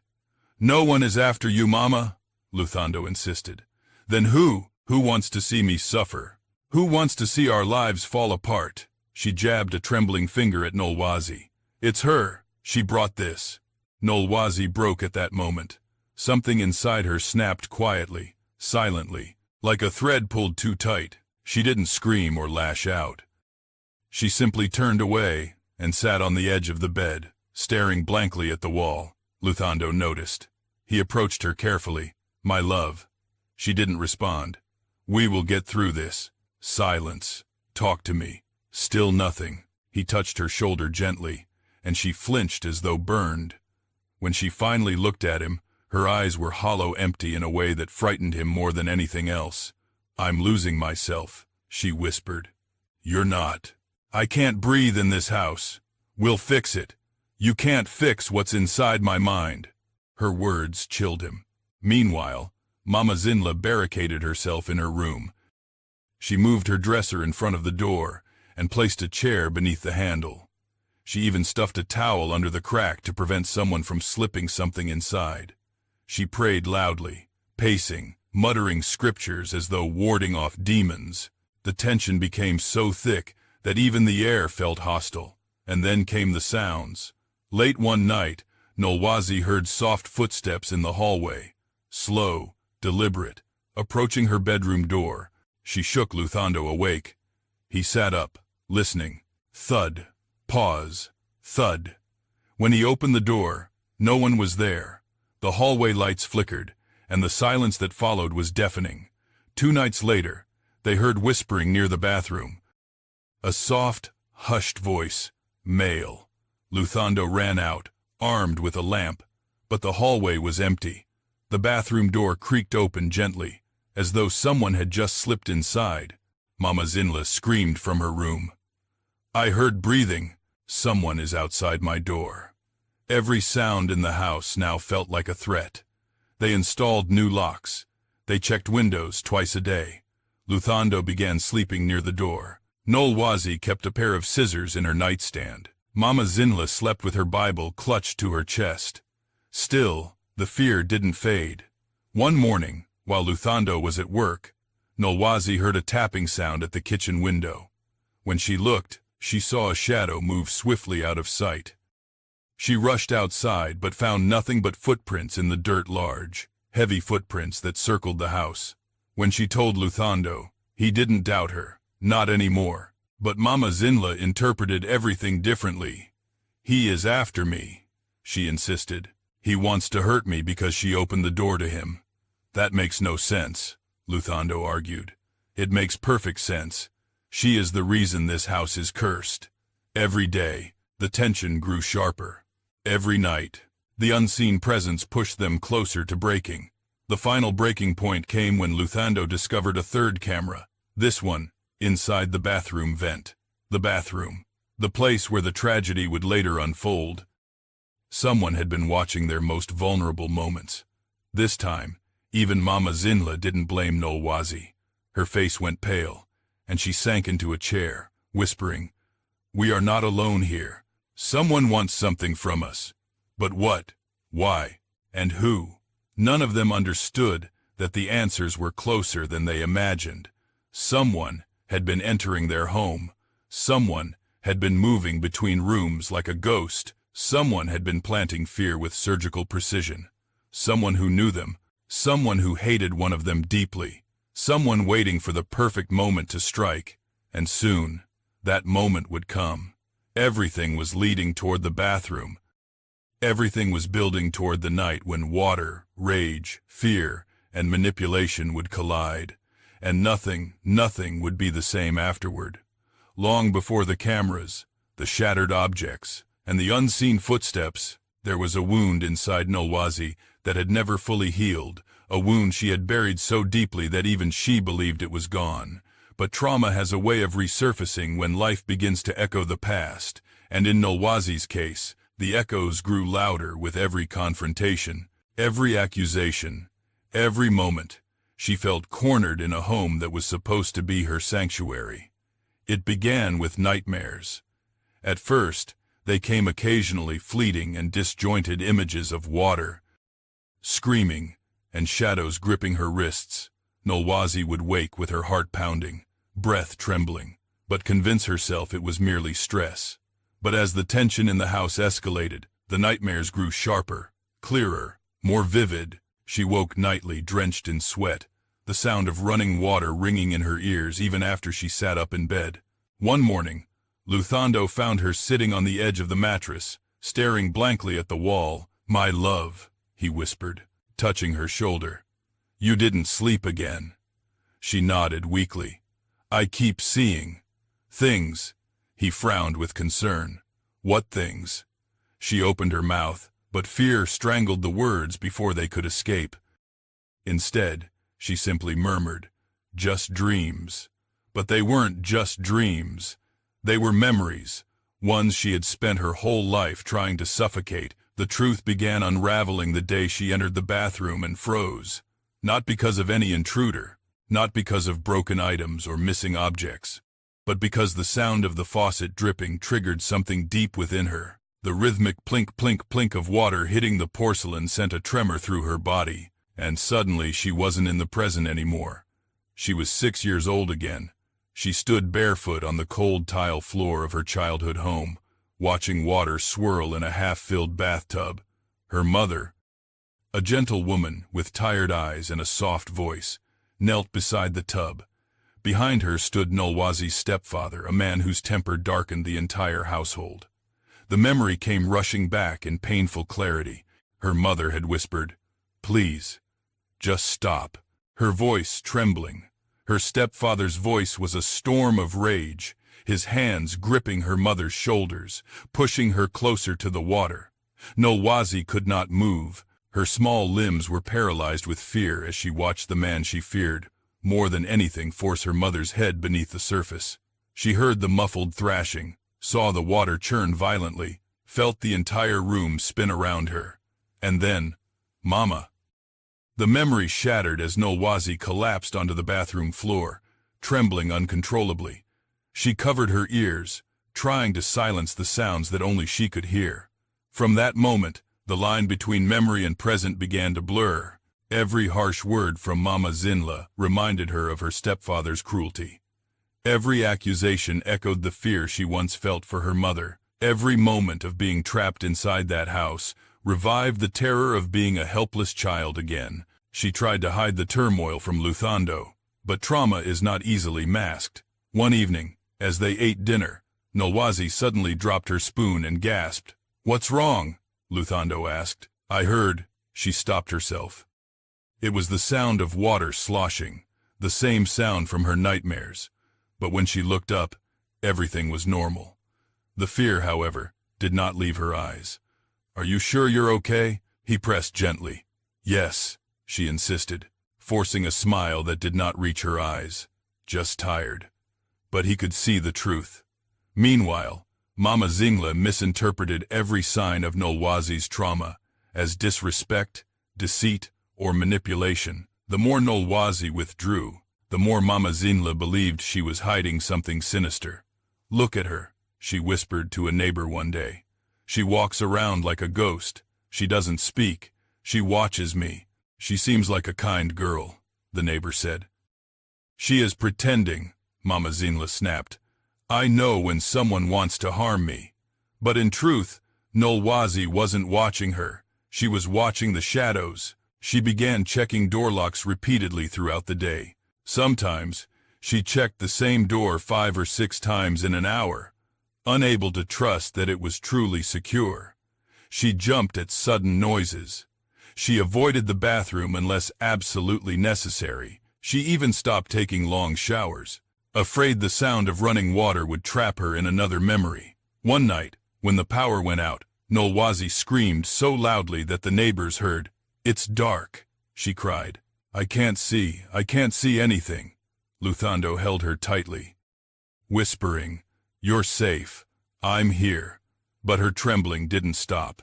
"No one is after you, Mama," Luthando insisted. "Then who? Who wants to see me suffer? Who wants to see our lives fall apart?" She jabbed a trembling finger at Nolwazi. "It's her. She brought this." Nolwazi broke at that moment. Something inside her snapped quietly, silently, like a thread pulled too tight. She didn't scream or lash out. She simply turned away and sat on the edge of the bed, staring blankly at the wall. Luthando noticed. He approached her carefully. "My love." She didn't respond. "We will get through this." Silence. "Talk to me." Still nothing. He touched her shoulder gently, and she flinched as though burned. When she finally looked at him, her eyes were hollow, empty in a way that frightened him more than anything else. "I'm losing myself," she whispered. "You're not. I can't breathe in this house. We'll fix it. You can't fix what's inside my mind." Her words chilled him. Meanwhile, Mama Zinla barricaded herself in her room. She moved her dresser in front of the door and placed a chair beneath the handle. She even stuffed a towel under the crack to prevent someone from slipping something inside. She prayed loudly, pacing, muttering scriptures as though warding off demons. The tension became so thick that even the air felt hostile. And then came the sounds. Late one night, Nolwazi heard soft footsteps in the hallway, slow, deliberate, approaching her bedroom door. She shook Luthando awake. He sat up, listening. Thud, pause, thud. When he opened the door, no one was there. The hallway lights flickered, and the silence that followed was deafening. 2 nights later, they heard whispering near the bathroom. A soft, hushed voice, male. Luthando ran out, armed with a lamp, but the hallway was empty. The bathroom door creaked open gently, as though someone had just slipped inside. Mama Zinla screamed from her room. "I heard breathing. Someone is outside my door." Every sound in the house now felt like a threat. They installed new locks. They checked windows twice a day. Luthando began sleeping near the door. Nolwazi kept a pair of scissors in her nightstand. Mama Zinla slept with her Bible clutched to her chest. Still, the fear didn't fade. One morning, while Luthando was at work, Nolwazi heard a tapping sound at the kitchen window. When she looked, she saw a shadow move swiftly out of sight. She rushed outside but found nothing but footprints in the dirt, large, heavy footprints that circled the house. When she told Luthando, he didn't doubt her, not anymore. But Mama Zinla interpreted everything differently. "He is after me," she insisted. "He wants to hurt me because she opened the door to him." "That makes no sense," Luthando argued. "It makes perfect sense. She is the reason this house is cursed." Every day, the tension grew sharper. Every night, the unseen presence pushed them closer to breaking. The final breaking point came when Luthando discovered a third camera, this one, inside the bathroom vent. The bathroom, the place where the tragedy would later unfold. Someone had been watching their most vulnerable moments. This time, even Mama Zinla didn't blame Nolwazi. Her face went pale, and she sank into a chair, whispering, "We are not alone here. Someone wants something from us. But what? Why? And who?" None of them understood that the answers were closer than they imagined. Someone had been entering their home. Someone had been moving between rooms like a ghost. Someone had been planting fear with surgical precision. Someone who knew them. Someone who hated one of them deeply. Someone waiting for the perfect moment to strike. And soon, that moment would come. Everything was leading toward the bathroom. Everything was building toward the night when water, rage, fear, and manipulation would collide. And nothing would be the same afterward. Long before the cameras, the shattered objects, and the unseen footsteps, there was a wound inside Nolwazi that had never fully healed, a wound she had buried so deeply that even she believed it was gone. But trauma has a way of resurfacing when life begins to echo the past, and in Nolwazi's case, the echoes grew louder with every confrontation, every accusation, every moment. She felt cornered in a home that was supposed to be her sanctuary. It began with nightmares. At first, they came occasionally, fleeting and disjointed images of water, screaming, and shadows gripping her wrists. Nolwazi would wake with her heart pounding, breath trembling, but convince herself it was merely stress. But as the tension in the house escalated, the nightmares grew sharper, clearer, more vivid. She woke nightly drenched in sweat, the sound of running water ringing in her ears even after she sat up in bed. One morning, Luthando found her sitting on the edge of the mattress, staring blankly at the wall. "My love," he whispered, touching her shoulder. "You didn't sleep again." She nodded weakly. "I keep seeing things." He frowned with concern. "What things?" She opened her mouth, but fear strangled the words before they could escape. Instead, she simply murmured, "Just dreams." But they weren't just dreams. They were memories, ones she had spent her whole life trying to suffocate. The truth began unraveling the day she entered the bathroom and froze. Not because of any intruder, not because of broken items or missing objects, but because the sound of the faucet dripping triggered something deep within her. The rhythmic plink, plink, plink of water hitting the porcelain sent a tremor through her body, and suddenly she wasn't in the present anymore. She was 6 years old again. She stood barefoot on the cold tile floor of her childhood home, watching water swirl in a half-filled bathtub. Her mother, a gentle woman with tired eyes and a soft voice, knelt beside the tub. Behind her stood Nolwazi's stepfather, a man whose temper darkened the entire household. The memory came rushing back in painful clarity. Her mother had whispered, "Please, just stop." Her voice trembling. Her stepfather's voice was a storm of rage, his hands gripping her mother's shoulders, pushing her closer to the water. Nolwazi could not move. Her small limbs were paralyzed with fear as she watched the man she feared more than anything force her mother's head beneath the surface. She heard the muffled thrashing, saw the water churn violently, felt the entire room spin around her. And then, "Mama." The memory shattered as Nolwazi collapsed onto the bathroom floor, trembling uncontrollably. She covered her ears, trying to silence the sounds that only she could hear. From that moment, the line between memory and present began to blur. Every harsh word from Mama Zinla reminded her of her stepfather's cruelty. Every accusation echoed the fear she once felt for her mother. Every moment of being trapped inside that house revived the terror of being a helpless child again. She tried to hide the turmoil from Luthando, but trauma is not easily masked. One evening, as they ate dinner, Nolwazi suddenly dropped her spoon and gasped. "What's wrong?" Luthando asked. "I heard." She stopped herself. It was the sound of water sloshing, the same sound from her nightmares. But when she looked up, everything was normal. The fear, however, did not leave her eyes. "Are you sure you're okay?" he pressed gently. "Yes," she insisted, forcing a smile that did not reach her eyes. "Just tired." But he could see the truth. Meanwhile, Mama Zingla misinterpreted every sign of Nolwazi's trauma as disrespect, deceit, or manipulation. The more Nolwazi withdrew, the more Mama Zingla believed she was hiding something sinister. "Look at her," she whispered to a neighbor one day. "She walks around like a ghost. She doesn't speak. She watches me. She seems like a kind girl," the neighbor said. "She is pretending," Mama Zingla snapped. "I know when someone wants to harm me." But in truth, Nolwazi wasn't watching her. She was watching the shadows. She began checking door locks repeatedly throughout the day. Sometimes, she checked the same door 5 or 6 times in an hour, unable to trust that it was truly secure. She jumped at sudden noises. She avoided the bathroom unless absolutely necessary. She even stopped taking long showers, afraid the sound of running water would trap her in another memory. One night, when the power went out, Nolwazi screamed so loudly that the neighbors heard. "It's dark," she cried. I can't see anything." Luthando held her tightly, whispering, "You're safe. I'm here." But her trembling didn't stop.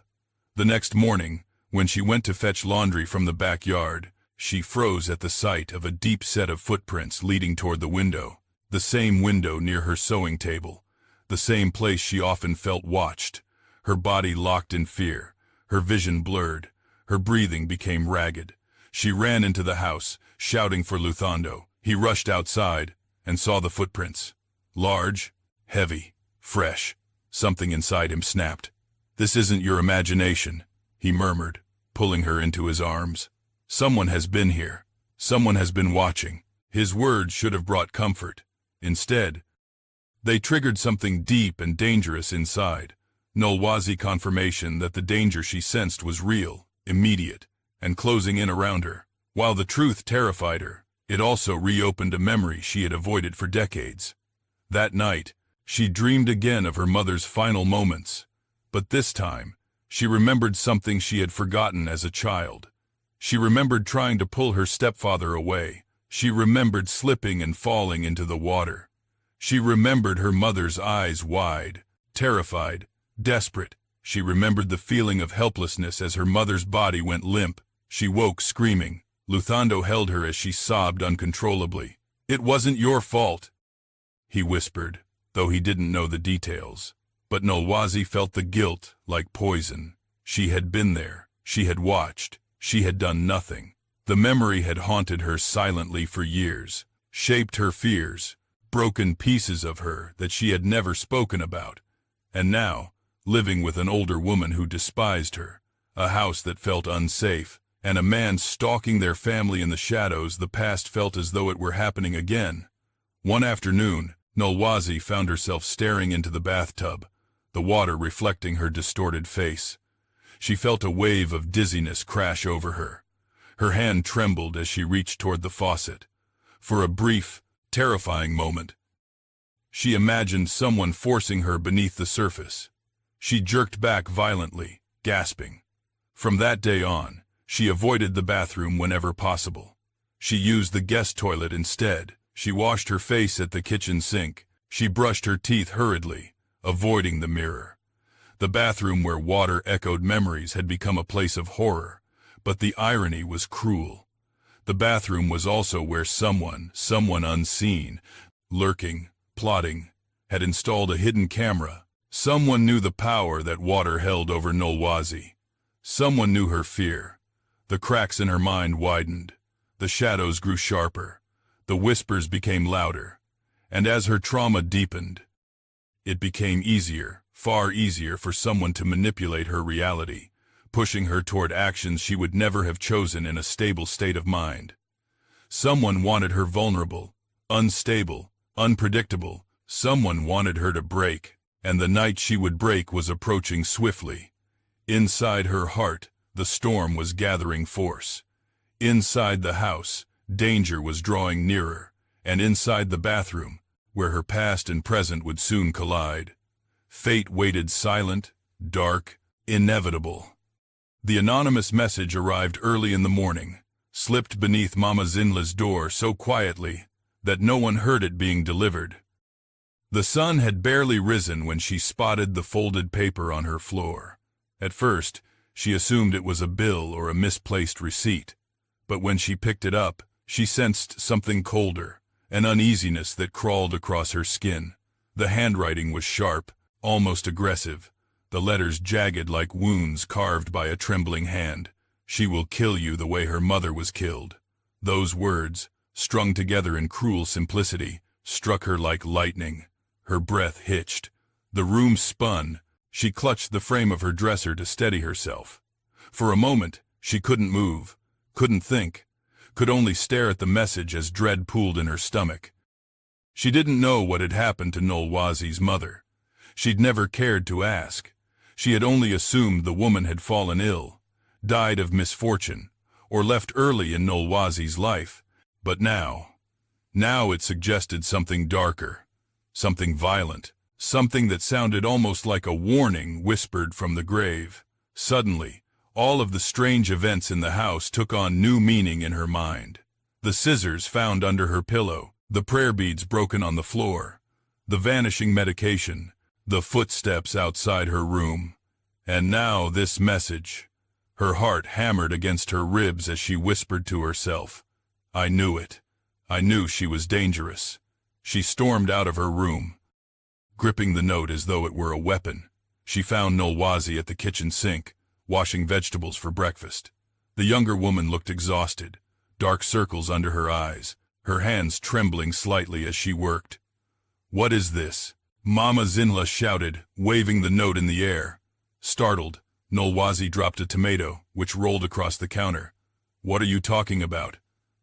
The next morning, when she went to fetch laundry from the backyard, she froze at the sight of a deep set of footprints leading toward the window. The same window near her sewing table, the same place she often felt watched. Her body locked in fear, her vision blurred, her breathing became ragged. She ran into the house, shouting for Luthando. He rushed outside and saw the footprints. Large, heavy, fresh. Something inside him snapped. "This isn't your imagination," he murmured, pulling her into his arms. "Someone has been here. Someone has been watching." His words should have brought comfort. Instead, they triggered something deep and dangerous inside. Nolwazi confirmation that the danger she sensed was real, immediate, and closing in around her. While the truth terrified her, it also reopened a memory she had avoided for decades. That night, she dreamed again of her mother's final moments. But this time, she remembered something she had forgotten as a child. She remembered trying to pull her stepfather away. She remembered slipping and falling into the water. She remembered her mother's eyes wide, terrified, desperate. She remembered the feeling of helplessness as her mother's body went limp. She woke screaming. Luthando held her as she sobbed uncontrollably. "It wasn't your fault," he whispered, though he didn't know the details. But Nolwazi felt the guilt like poison. She had been there. She had watched. She had done nothing. The memory had haunted her silently for years, shaped her fears, broken pieces of her that she had never spoken about. And now, living with an older woman who despised her, a house that felt unsafe, and a man stalking their family in the shadows, the past felt as though it were happening again. One afternoon, Nolwazi found herself staring into the bathtub, the water reflecting her distorted face. She felt a wave of dizziness crash over her. Her hand trembled as she reached toward the faucet. For a brief, terrifying moment, she imagined someone forcing her beneath the surface. She jerked back violently, gasping. From that day on, she avoided the bathroom whenever possible. She used the guest toilet instead. She washed her face at the kitchen sink. She brushed her teeth hurriedly, avoiding the mirror. The bathroom where water echoed memories had become a place of horror, but the irony was cruel. The bathroom was also where someone unseen, lurking, plotting, had installed a hidden camera. Someone knew the power that water held over Nolwazi. Someone knew her fear. The cracks in her mind widened. The shadows grew sharper. The whispers became louder. And as her trauma deepened, it became easier, far easier for someone to manipulate her reality, pushing her toward actions she would never have chosen in a stable state of mind. Someone wanted her vulnerable, unstable, unpredictable. Someone wanted her to break, and the night she would break was approaching swiftly. Inside her heart, the storm was gathering force. Inside the house, danger was drawing nearer, and inside the bathroom, where her past and present would soon collide, fate waited silent, dark, inevitable. The anonymous message arrived early in the morning, slipped beneath Mama Zinla's door so quietly that no one heard it being delivered. The sun had barely risen when she spotted the folded paper on her floor. At first, she assumed it was a bill or a misplaced receipt, but when she picked it up, she sensed something colder, an uneasiness that crawled across her skin. The handwriting was sharp, almost aggressive, the letters jagged like wounds carved by a trembling hand. She will kill you the way her mother was killed. Those words, strung together in cruel simplicity, struck her like lightning. Her breath hitched. The room spun. She clutched the frame of her dresser to steady herself. For a moment, she couldn't move, couldn't think, could only stare at the message as dread pooled in her stomach. She didn't know what had happened to Nolwazi's mother. She'd never cared to ask. She had only assumed the woman had fallen ill, died of misfortune, or left early in Nolwazi's life. But now it suggested something darker, something violent, something that sounded almost like a warning whispered from the grave. Suddenly, all of the strange events in the house took on new meaning in her mind. The scissors found under her pillow, the prayer beads broken on the floor, the vanishing medication, the footsteps outside her room. And now this message. Her heart hammered against her ribs as she whispered to herself, "I knew it. I knew she was dangerous." She stormed out of her room, gripping the note as though it were a weapon. She found Nolwazi at the kitchen sink, washing vegetables for breakfast. The younger woman looked exhausted, dark circles under her eyes, her hands trembling slightly as she worked. "What is this?" Mama Zinla shouted, waving the note in the air. Startled, Nolwazi dropped a tomato, which rolled across the counter. "What are you talking about?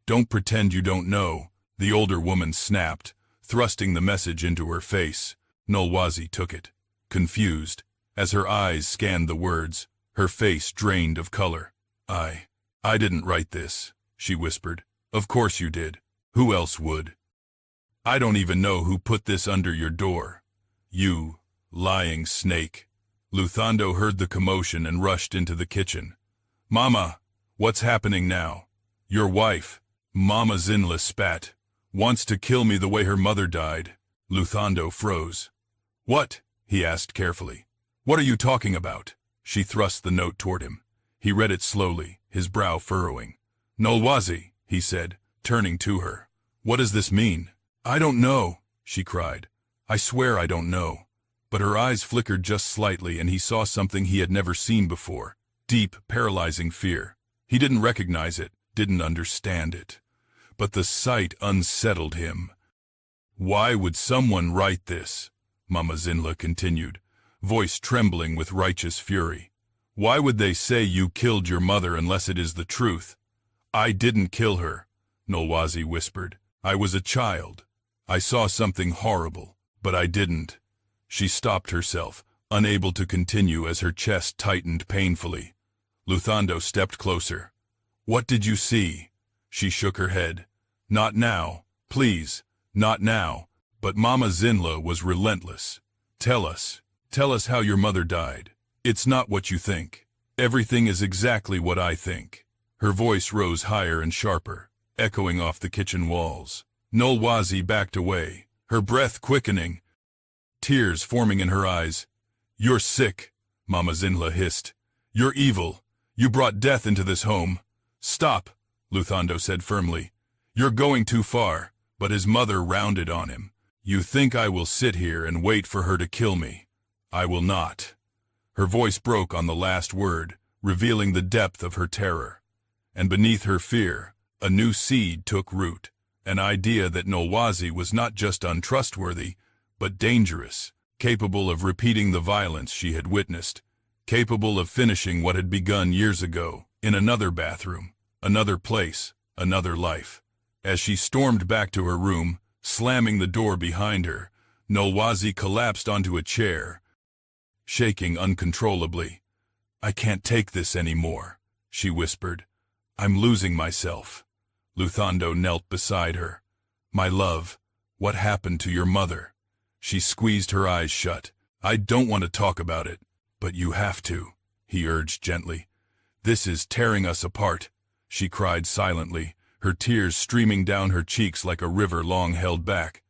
Don't pretend you don't know," the older woman snapped, thrusting the message into her face. Nolwazi took it, confused, as her eyes scanned the words, her face drained of color. I didn't write this," she whispered. "Of course you did. Who else would? I don't even know who put this under your door. You lying snake." Luthando heard the commotion and rushed into the kitchen. "Mama, what's happening now? Your wife," Mama Zinla spat, "wants to kill me the way her mother died." Luthando froze. "What?" he asked carefully. "What are you talking about?" She thrust the note toward him. He read it slowly, his brow furrowing. "Nolwazi," he said, turning to her. "What does this mean?" "I don't know," she cried. "I swear I don't know." But her eyes flickered just slightly and he saw something he had never seen before. Deep, paralyzing fear. He didn't recognize it, didn't understand it. But the sight unsettled him. "Why would someone write this?" Mama Zinla continued, voice trembling with righteous fury. "Why would they say you killed your mother unless it is the truth?" "I didn't kill her," Nolwazi whispered. "I was a child. I saw something horrible, but I didn't." She stopped herself, unable to continue as her chest tightened painfully. Luthando stepped closer. "What did you see?" She shook her head. "Not now, please, not now." But Mama Zinla was relentless. Tell us how your mother died. It's not what you think. Everything is exactly what I think." Her voice rose higher and sharper, echoing off the kitchen walls. Nolwazi backed away, her breath quickening, tears forming in her eyes. "You're sick," Mama Zinla hissed. "You're evil. You brought death into this home." "Stop," Luthando said firmly. "You're going too far." But his mother rounded on him. You think I will sit here and wait for her to kill me? I will not. Her voice broke on the last word, revealing the depth of her terror. And beneath her fear, a new seed took root, an idea that Nolwazi was not just untrustworthy, but dangerous, capable of repeating the violence she had witnessed, capable of finishing what had begun years ago, in another bathroom, another place, another life. As she stormed back to her room, slamming the door behind her, Nolwazi collapsed onto a chair, shaking uncontrollably. I can't take this anymore, she whispered. I'm losing myself. Luthando knelt beside her. My love, what happened to your mother? She squeezed her eyes shut. I don't want to talk about it, but you have to, he urged gently. This is tearing us apart, she cried silently, her tears streaming down her cheeks like a river long held back.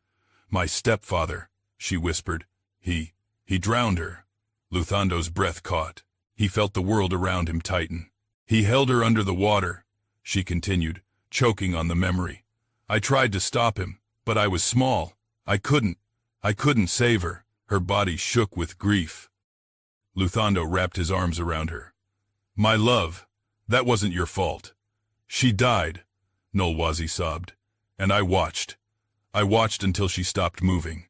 My stepfather, she whispered. He drowned her. Luthando's breath caught. He felt the world around him tighten. He held her under the water, she continued, choking on the memory. I tried to stop him, but I was small. I couldn't save her. Her body shook with grief. Luthando wrapped his arms around her. My love, that wasn't your fault. She died, Nolwazi sobbed, and I watched. I watched until she stopped moving.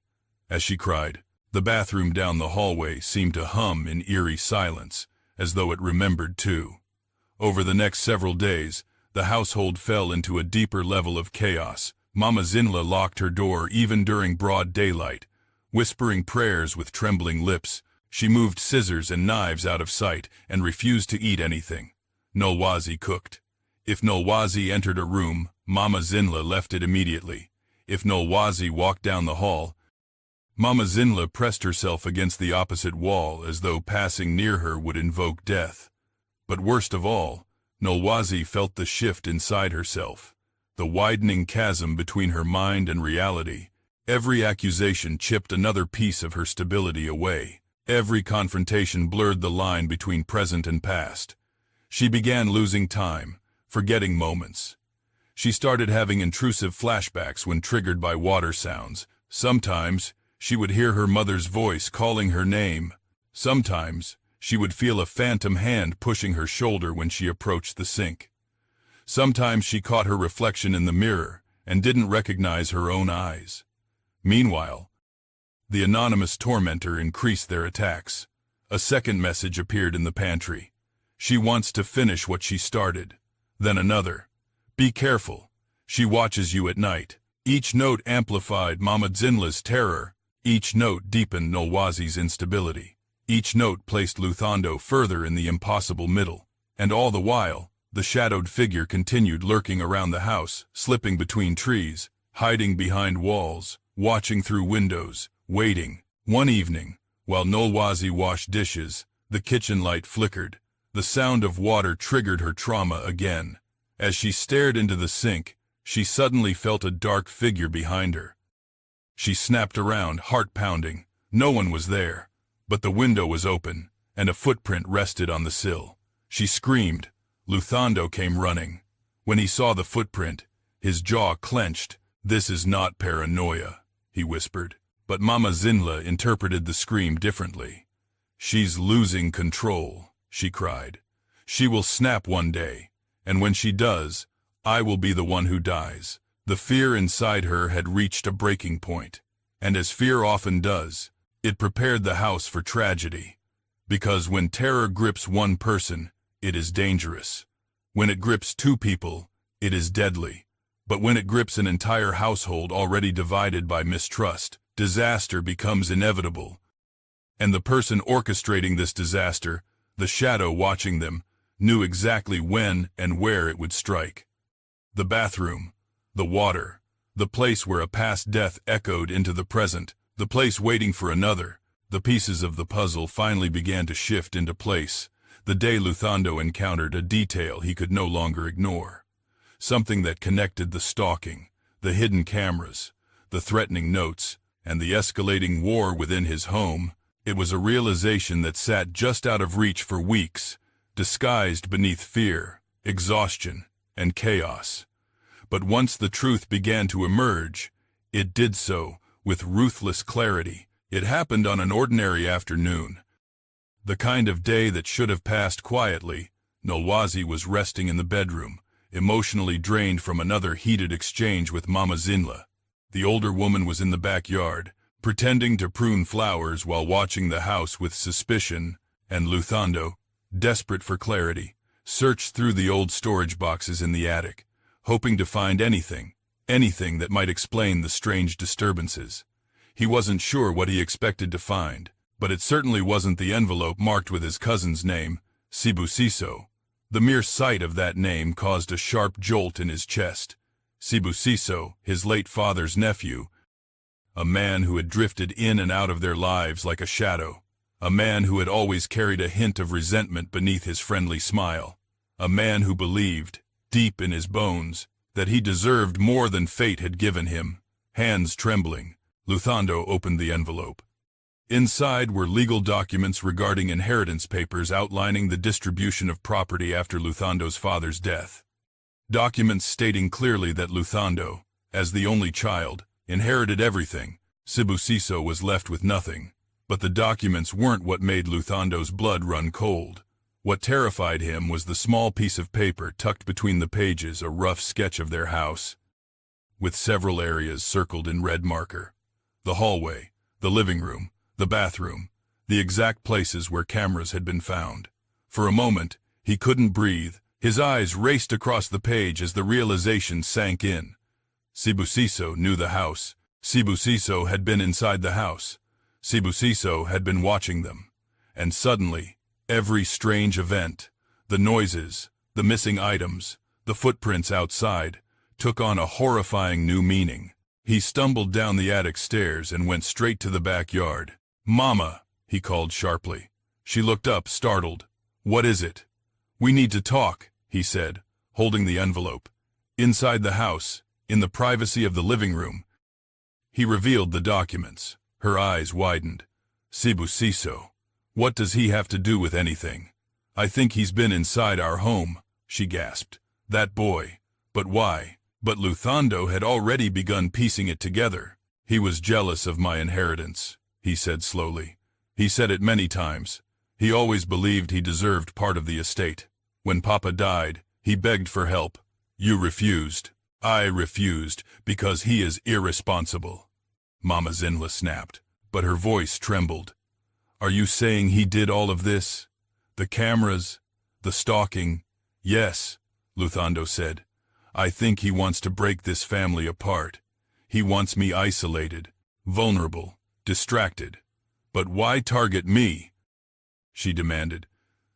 As she cried, the bathroom down the hallway seemed to hum in eerie silence, as though it remembered too. Over the next several days, the household fell into a deeper level of chaos. Mama Zinla locked her door even during broad daylight. Whispering prayers with trembling lips, she moved scissors and knives out of sight and refused to eat anything. Nolwazi cooked. If Nolwazi entered a room, Mama Zinla left it immediately. If Nolwazi walked down the hall, Mama Zinla pressed herself against the opposite wall as though passing near her would invoke death. But worst of all, Nolwazi felt the shift inside herself, the widening chasm between her mind and reality. Every accusation chipped another piece of her stability away. Every confrontation blurred the line between present and past. She began losing time, forgetting moments. She started having intrusive flashbacks when triggered by water sounds. Sometimes, she would hear her mother's voice calling her name. Sometimes, she would feel a phantom hand pushing her shoulder when she approached the sink. Sometimes she caught her reflection in the mirror and didn't recognize her own eyes. Meanwhile, the anonymous tormentor increased their attacks. A second message appeared in the pantry. She wants to finish what she started. Then another. Be careful. She watches you at night. Each note amplified Mama Zinla's terror. Each note deepened Nolwazi's instability. Each note placed Luthando further in the impossible middle. And all the while, the shadowed figure continued lurking around the house, slipping between trees, hiding behind walls, watching through windows, waiting. One evening, while Nolwazi washed dishes, the kitchen light flickered. The sound of water triggered her trauma again. As she stared into the sink, she suddenly felt a dark figure behind her. She snapped around, heart pounding. No one was there, but the window was open, and a footprint rested on the sill. She screamed. Luthando came running. When he saw the footprint, his jaw clenched. This is not paranoia, he whispered. But Mama Zinla interpreted the scream differently. She's losing control, she cried. She will snap one day, and when she does, I will be the one who dies. The fear inside her had reached a breaking point, and as fear often does, it prepared the house for tragedy. Because when terror grips one person, it is dangerous. When it grips two people, it is deadly. But when it grips an entire household already divided by mistrust, disaster becomes inevitable. And the person orchestrating this disaster, the shadow watching them, knew exactly when and where it would strike. The bathroom, the water, the place where a past death echoed into the present, the place waiting for another. The pieces of the puzzle finally began to shift into place. The day Luthando encountered a detail he could no longer ignore. Something that connected the stalking, the hidden cameras, the threatening notes, and the escalating war within his home. It was a realization that sat just out of reach for weeks, disguised beneath fear, exhaustion, and chaos. But once the truth began to emerge, it did so with ruthless clarity. It happened on an ordinary afternoon. The kind of day that should have passed quietly. Nolwazi was resting in the bedroom, emotionally drained from another heated exchange with Mama Zinla. The older woman was in the backyard, pretending to prune flowers while watching the house with suspicion, and Luthando, desperate for clarity, searched through the old storage boxes in the attic, hoping to find anything that might explain the strange disturbances. He wasn't sure what he expected to find, but it certainly wasn't the envelope marked with his cousin's name, Sibusiso. The mere sight of that name caused a sharp jolt in his chest. Sibusiso, his late father's nephew, a man who had drifted in and out of their lives like a shadow, a man who had always carried a hint of resentment beneath his friendly smile, a man who believed, deep in his bones, that he deserved more than fate had given him. Hands trembling, Luthando opened the envelope. Inside were legal documents regarding inheritance papers outlining the distribution of property after Luthando's father's death. Documents stating clearly that Luthando, as the only child, inherited everything. Sibusiso was left with nothing. But the documents weren't what made Luthando's blood run cold. What terrified him was the small piece of paper tucked between the pages, a rough sketch of their house, with several areas circled in red marker. The hallway, the living room, the bathroom, the exact places where cameras had been found. For a moment, he couldn't breathe. His eyes raced across the page as the realization sank in. Sibusiso knew the house. Sibusiso had been inside the house. Sibusiso had been watching them. And suddenly, every strange event, the noises, the missing items, the footprints outside, took on a horrifying new meaning. He stumbled down the attic stairs and went straight to the backyard. "Mama," he called sharply. She looked up, startled. "What is it?" "We need to talk," he said, holding the envelope. Inside the house, in the privacy of the living room, he revealed the documents. Her eyes widened. "Sibusiso, what does he have to do with anything?" "I think he's been inside our home," she gasped. "That boy. But why?" But Luthando had already begun piecing it together. "He was jealous of my inheritance," he said slowly. "He said it many times. He always believed he deserved part of the estate. When Papa died, he begged for help. You refused. I refused because he is irresponsible." Mama Zinla snapped, but her voice trembled. "Are you saying he did all of this? The cameras? The stalking?" "Yes," Luthando said. "I think he wants to break this family apart. He wants me isolated, vulnerable, distracted." "But why target me?" she demanded.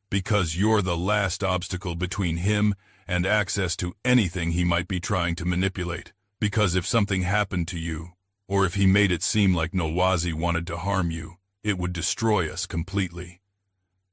"Because you're the last obstacle between him and access to anything he might be trying to manipulate. Because if something happened to you, or if he made it seem like Nolwazi wanted to harm you, it would destroy us completely."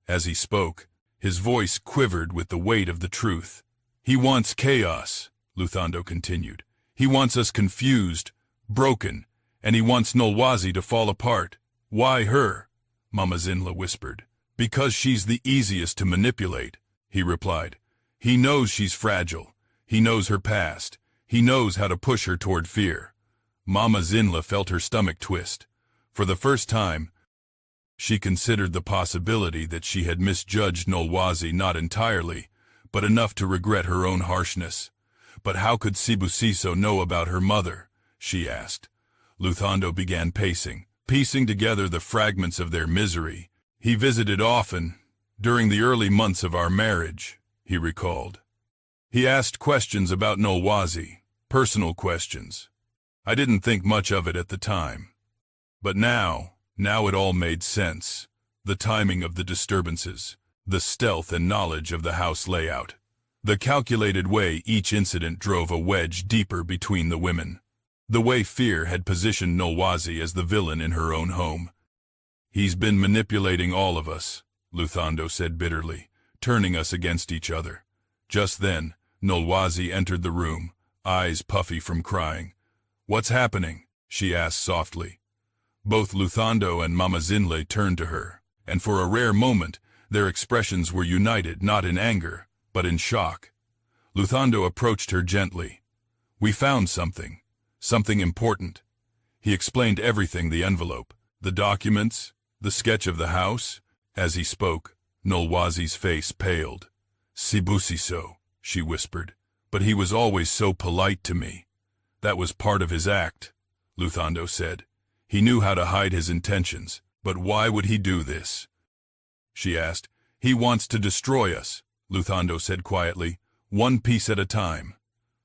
As he spoke, his voice quivered with the weight of the truth. "He wants chaos," Luthando continued. "He wants us confused, broken, and he wants Nolwazi to fall apart." "Why her?" Mama Zinla whispered. "Because she's the easiest to manipulate," he replied. "He knows she's fragile. He knows her past. He knows how to push her toward fear." Mama Zinla felt her stomach twist. For the first time, she considered the possibility that she had misjudged Nolwazi, not entirely, but enough to regret her own harshness. "But how could Sibusiso know about her mother?" she asked. Luthando began piecing together the fragments of their misery. "He visited often, during the early months of our marriage," he recalled. "He asked questions about Nolwazi, personal questions. I didn't think much of it at the time. But now it all made sense. The timing of the disturbances, the stealth and knowledge of the house layout, the calculated way each incident drove a wedge deeper between the women, the way fear had positioned Nolwazi as the villain in her own home. "He's been manipulating all of us," Luthando said bitterly, "turning us against each other." Just then, Nolwazi entered the room, eyes puffy from crying. "What's happening?" she asked softly. Both Luthando and Mama Zinla turned to her, and for a rare moment, their expressions were united not in anger, but in shock. Luthando approached her gently. "We found something important." He explained everything: the envelope, the documents, the sketch of the house. As he spoke, Nolwazi's face paled. "Sibusiso," she whispered, "but he was always so polite to me." "That was part of his act," Luthando said. "He knew how to hide his intentions, but why would he do this?" She asked. "He wants to destroy us," Luthando said quietly, "one piece at a time."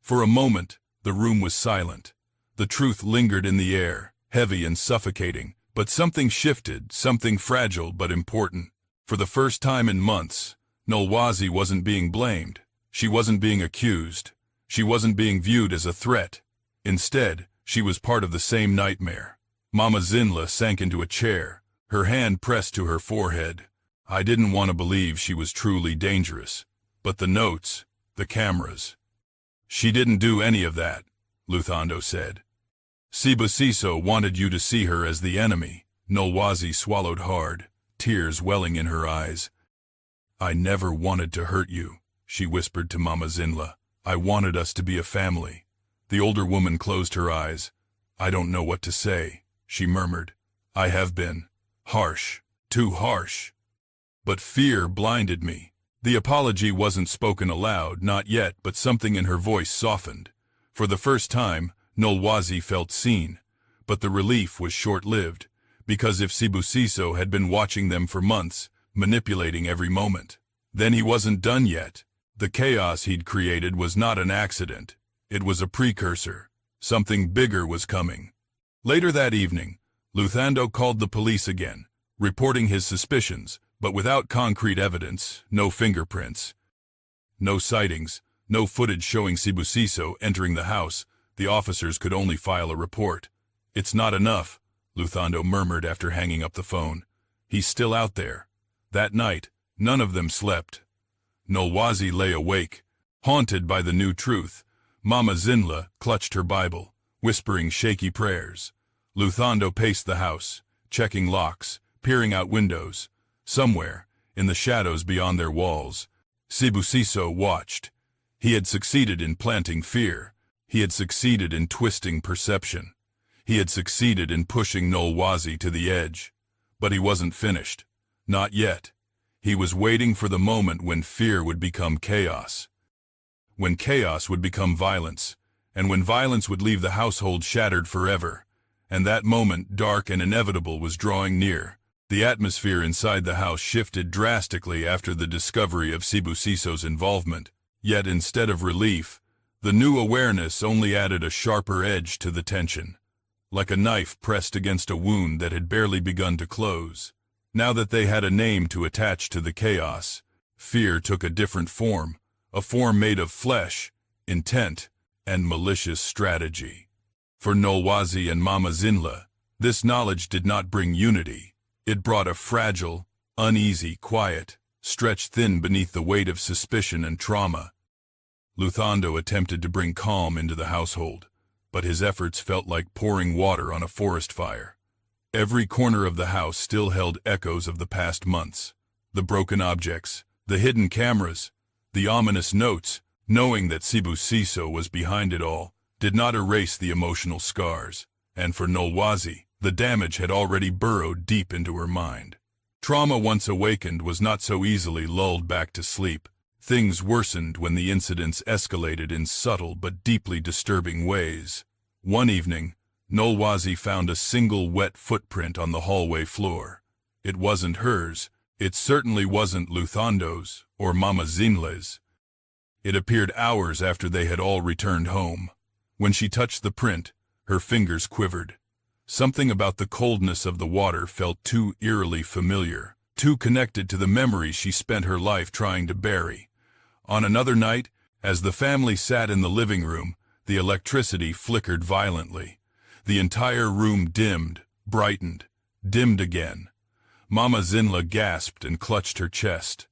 For a moment, the room was silent. The truth lingered in the air, heavy and suffocating, but something shifted, something fragile but important. For the first time in months, Nolwazi wasn't being blamed. She wasn't being accused. She wasn't being viewed as a threat. Instead, she was part of the same nightmare. Mama Zinla sank into a chair, her hand pressed to her forehead. I didn't want to believe she was truly dangerous. But the notes, the cameras. "She didn't do any of that," Luthando said. "Sibusiso wanted you to see her as the enemy." Nolwazi swallowed hard, tears welling in her eyes. "I never wanted to hurt you," she whispered to Mama Zinla. "I wanted us to be a family." The older woman closed her eyes. "I don't know what to say," she murmured. "I have been harsh, too harsh. But fear blinded me." The apology wasn't spoken aloud, not yet, but something in her voice softened. For the first time, Nolwazi felt seen. But the relief was short-lived, because if Sibusiso had been watching them for months, manipulating every moment, then he wasn't done yet. The chaos he'd created was not an accident. It was a precursor. Something bigger was coming. Later that evening, Luthando called the police again, reporting his suspicions, but without concrete evidence, no fingerprints, no sightings, no footage showing Sibusiso entering the house. The officers could only file a report. "It's not enough," Luthando murmured after hanging up the phone. "He's still out there." That night, none of them slept. Nolwazi lay awake, haunted by the new truth. Mama Zinla clutched her Bible, whispering shaky prayers. Luthando paced the house, checking locks, peering out windows. Somewhere, in the shadows beyond their walls, Sibusiso watched. He had succeeded in planting fear. He had succeeded in twisting perception. He had succeeded in pushing Nolwazi to the edge. But he wasn't finished. Not yet. He was waiting for the moment when fear would become chaos. When chaos would become violence. And when violence would leave the household shattered forever. And that moment, dark and inevitable, was drawing near. The atmosphere inside the house shifted drastically after the discovery of Sibusiso's involvement. Yet instead of relief, the new awareness only added a sharper edge to the tension, like a knife pressed against a wound that had barely begun to close. Now that they had a name to attach to the chaos, fear took a different form, a form made of flesh, intent, and malicious strategy. For Nolwazi and Mama Zinla, this knowledge did not bring unity. It brought a fragile, uneasy quiet, stretched thin beneath the weight of suspicion and trauma. Luthando attempted to bring calm into the household, but his efforts felt like pouring water on a forest fire. Every corner of the house still held echoes of the past months. The broken objects, the hidden cameras, the ominous notes. Knowing that Sibusiso was behind it all did not erase the emotional scars, and for Nolwazi, the damage had already burrowed deep into her mind. Trauma once awakened was not so easily lulled back to sleep. Things worsened when the incidents escalated in subtle but deeply disturbing ways. One evening, Nolwazi found a single wet footprint on the hallway floor. It wasn't hers. It certainly wasn't Luthando's or Mama Zinla's. It appeared hours after they had all returned home. When she touched the print, her fingers quivered. Something about the coldness of the water felt too eerily familiar, too connected to the memories she spent her life trying to bury. On another night, as the family sat in the living room, the electricity flickered violently. The entire room dimmed, brightened, dimmed again. Mama Zinla gasped and clutched her chest.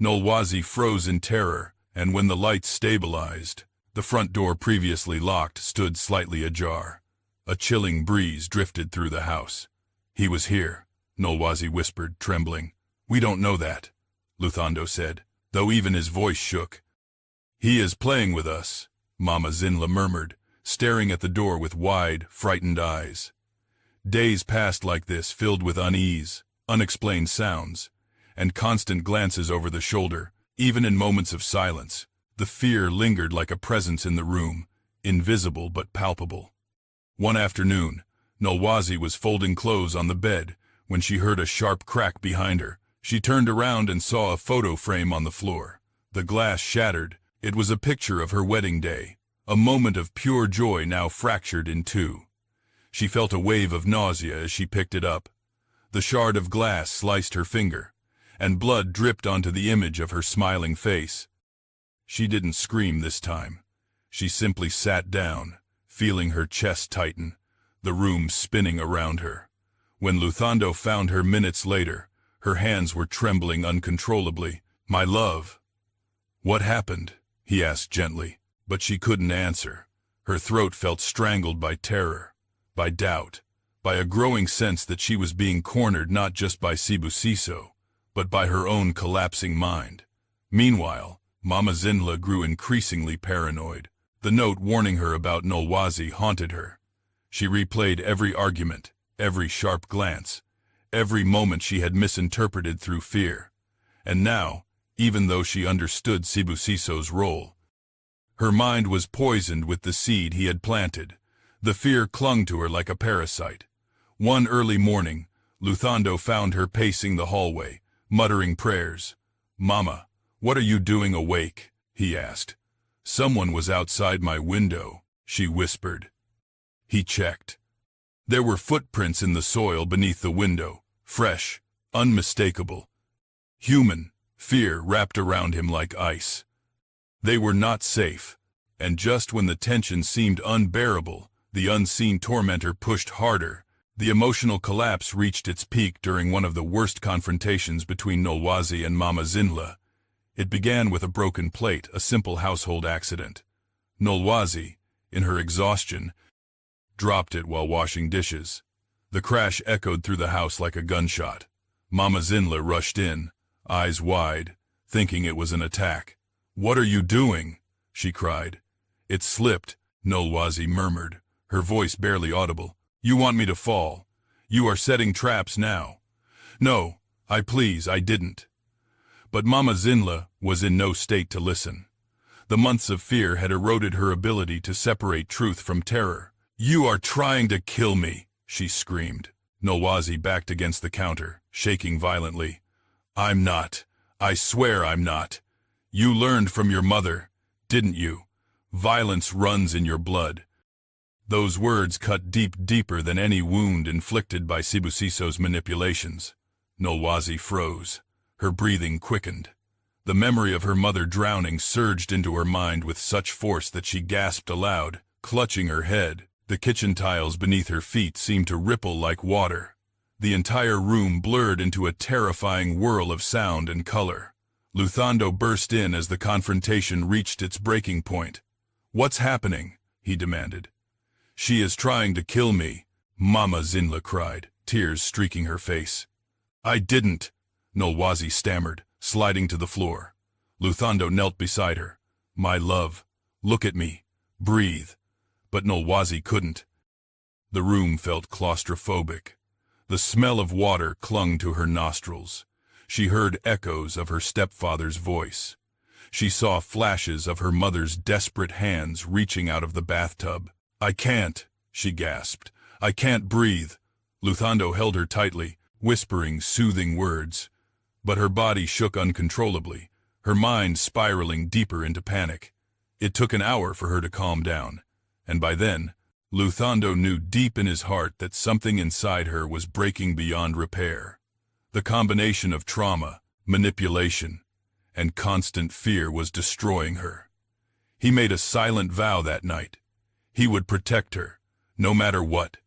Nolwazi froze in terror, and when the lights stabilized, the front door, previously locked, stood slightly ajar. A chilling breeze drifted through the house. "He was here," Nolwazi whispered, trembling. "We don't know that," Luthando said, though even his voice shook. "He is playing with us," Mama Zinla murmured, staring at the door with wide, frightened eyes. Days passed like this, filled with unease, unexplained sounds, and constant glances over the shoulder. Even in moments of silence, the fear lingered like a presence in the room, invisible but palpable. One afternoon, Nolwazi was folding clothes on the bed when she heard a sharp crack behind her. She turned around and saw a photo frame on the floor. The glass shattered. It was a picture of her wedding day, a moment of pure joy now fractured in two. She felt a wave of nausea as she picked it up. The shard of glass sliced her finger, and blood dripped onto the image of her smiling face. She didn't scream this time. She simply sat down, feeling her chest tighten, the room spinning around her. When Luthando found her minutes later, her hands were trembling uncontrollably. "My love." "What happened?" he asked gently, but she couldn't answer. Her throat felt strangled by terror, by doubt, by a growing sense that she was being cornered not just by Sibusiso, but by her own collapsing mind. Meanwhile, Mama Zinla grew increasingly paranoid. The note warning her about Nolwazi haunted her. She replayed every argument, every sharp glance, every moment she had misinterpreted through fear. And now, even though she understood Sibusiso's role, her mind was poisoned with the seed he had planted. The fear clung to her like a parasite. One early morning, Luthando found her pacing the hallway, muttering prayers. "Mama, what are you doing awake?" he asked. "Someone was outside my window," she whispered. He checked. There were footprints in the soil beneath the window, fresh, unmistakable. Human. Fear wrapped around him like ice. They were not safe, and just when the tension seemed unbearable, the unseen tormentor pushed harder. The emotional collapse reached its peak during one of the worst confrontations between Nolwazi and Mama Zinla. It began with a broken plate, a simple household accident. Nolwazi, in her exhaustion, dropped it while washing dishes. The crash echoed through the house like a gunshot. Mama Zinla rushed in, eyes wide, thinking it was an attack. "What are you doing?" she cried. "It slipped," Nolwazi murmured, her voice barely audible. "You want me to fall? You are setting traps now." "No, I didn't." But Mama Zinla was in no state to listen. The months of fear had eroded her ability to separate truth from terror. "You are trying to kill me," she screamed. Nolwazi backed against the counter, shaking violently. "I'm not. I swear I'm not. You learned from your mother, didn't you? Violence runs in your blood." Those words cut deeper than any wound inflicted by Sibusiso's manipulations. Nolwazi froze. Her breathing quickened. The memory of her mother drowning surged into her mind with such force that she gasped aloud, clutching her head. The kitchen tiles beneath her feet seemed to ripple like water. The entire room blurred into a terrifying whirl of sound and color. Luthando burst in as the confrontation reached its breaking point. "What's happening?" he demanded. "She is trying to kill me," Mama Zinla cried, tears streaking her face. "I didn't," Nolwazi stammered, sliding to the floor. Luthando knelt beside her. "My love, look at me. Breathe." But Nolwazi couldn't. The room felt claustrophobic. The smell of water clung to her nostrils. She heard echoes of her stepfather's voice. She saw flashes of her mother's desperate hands reaching out of the bathtub. "I can't," she gasped. "I can't breathe." Luthando held her tightly, whispering soothing words. But her body shook uncontrollably, her mind spiraling deeper into panic. It took an hour for her to calm down, and by then, Luthando knew deep in his heart that something inside her was breaking beyond repair. The combination of trauma, manipulation, and constant fear was destroying her. He made a silent vow that night. He would protect her, no matter what.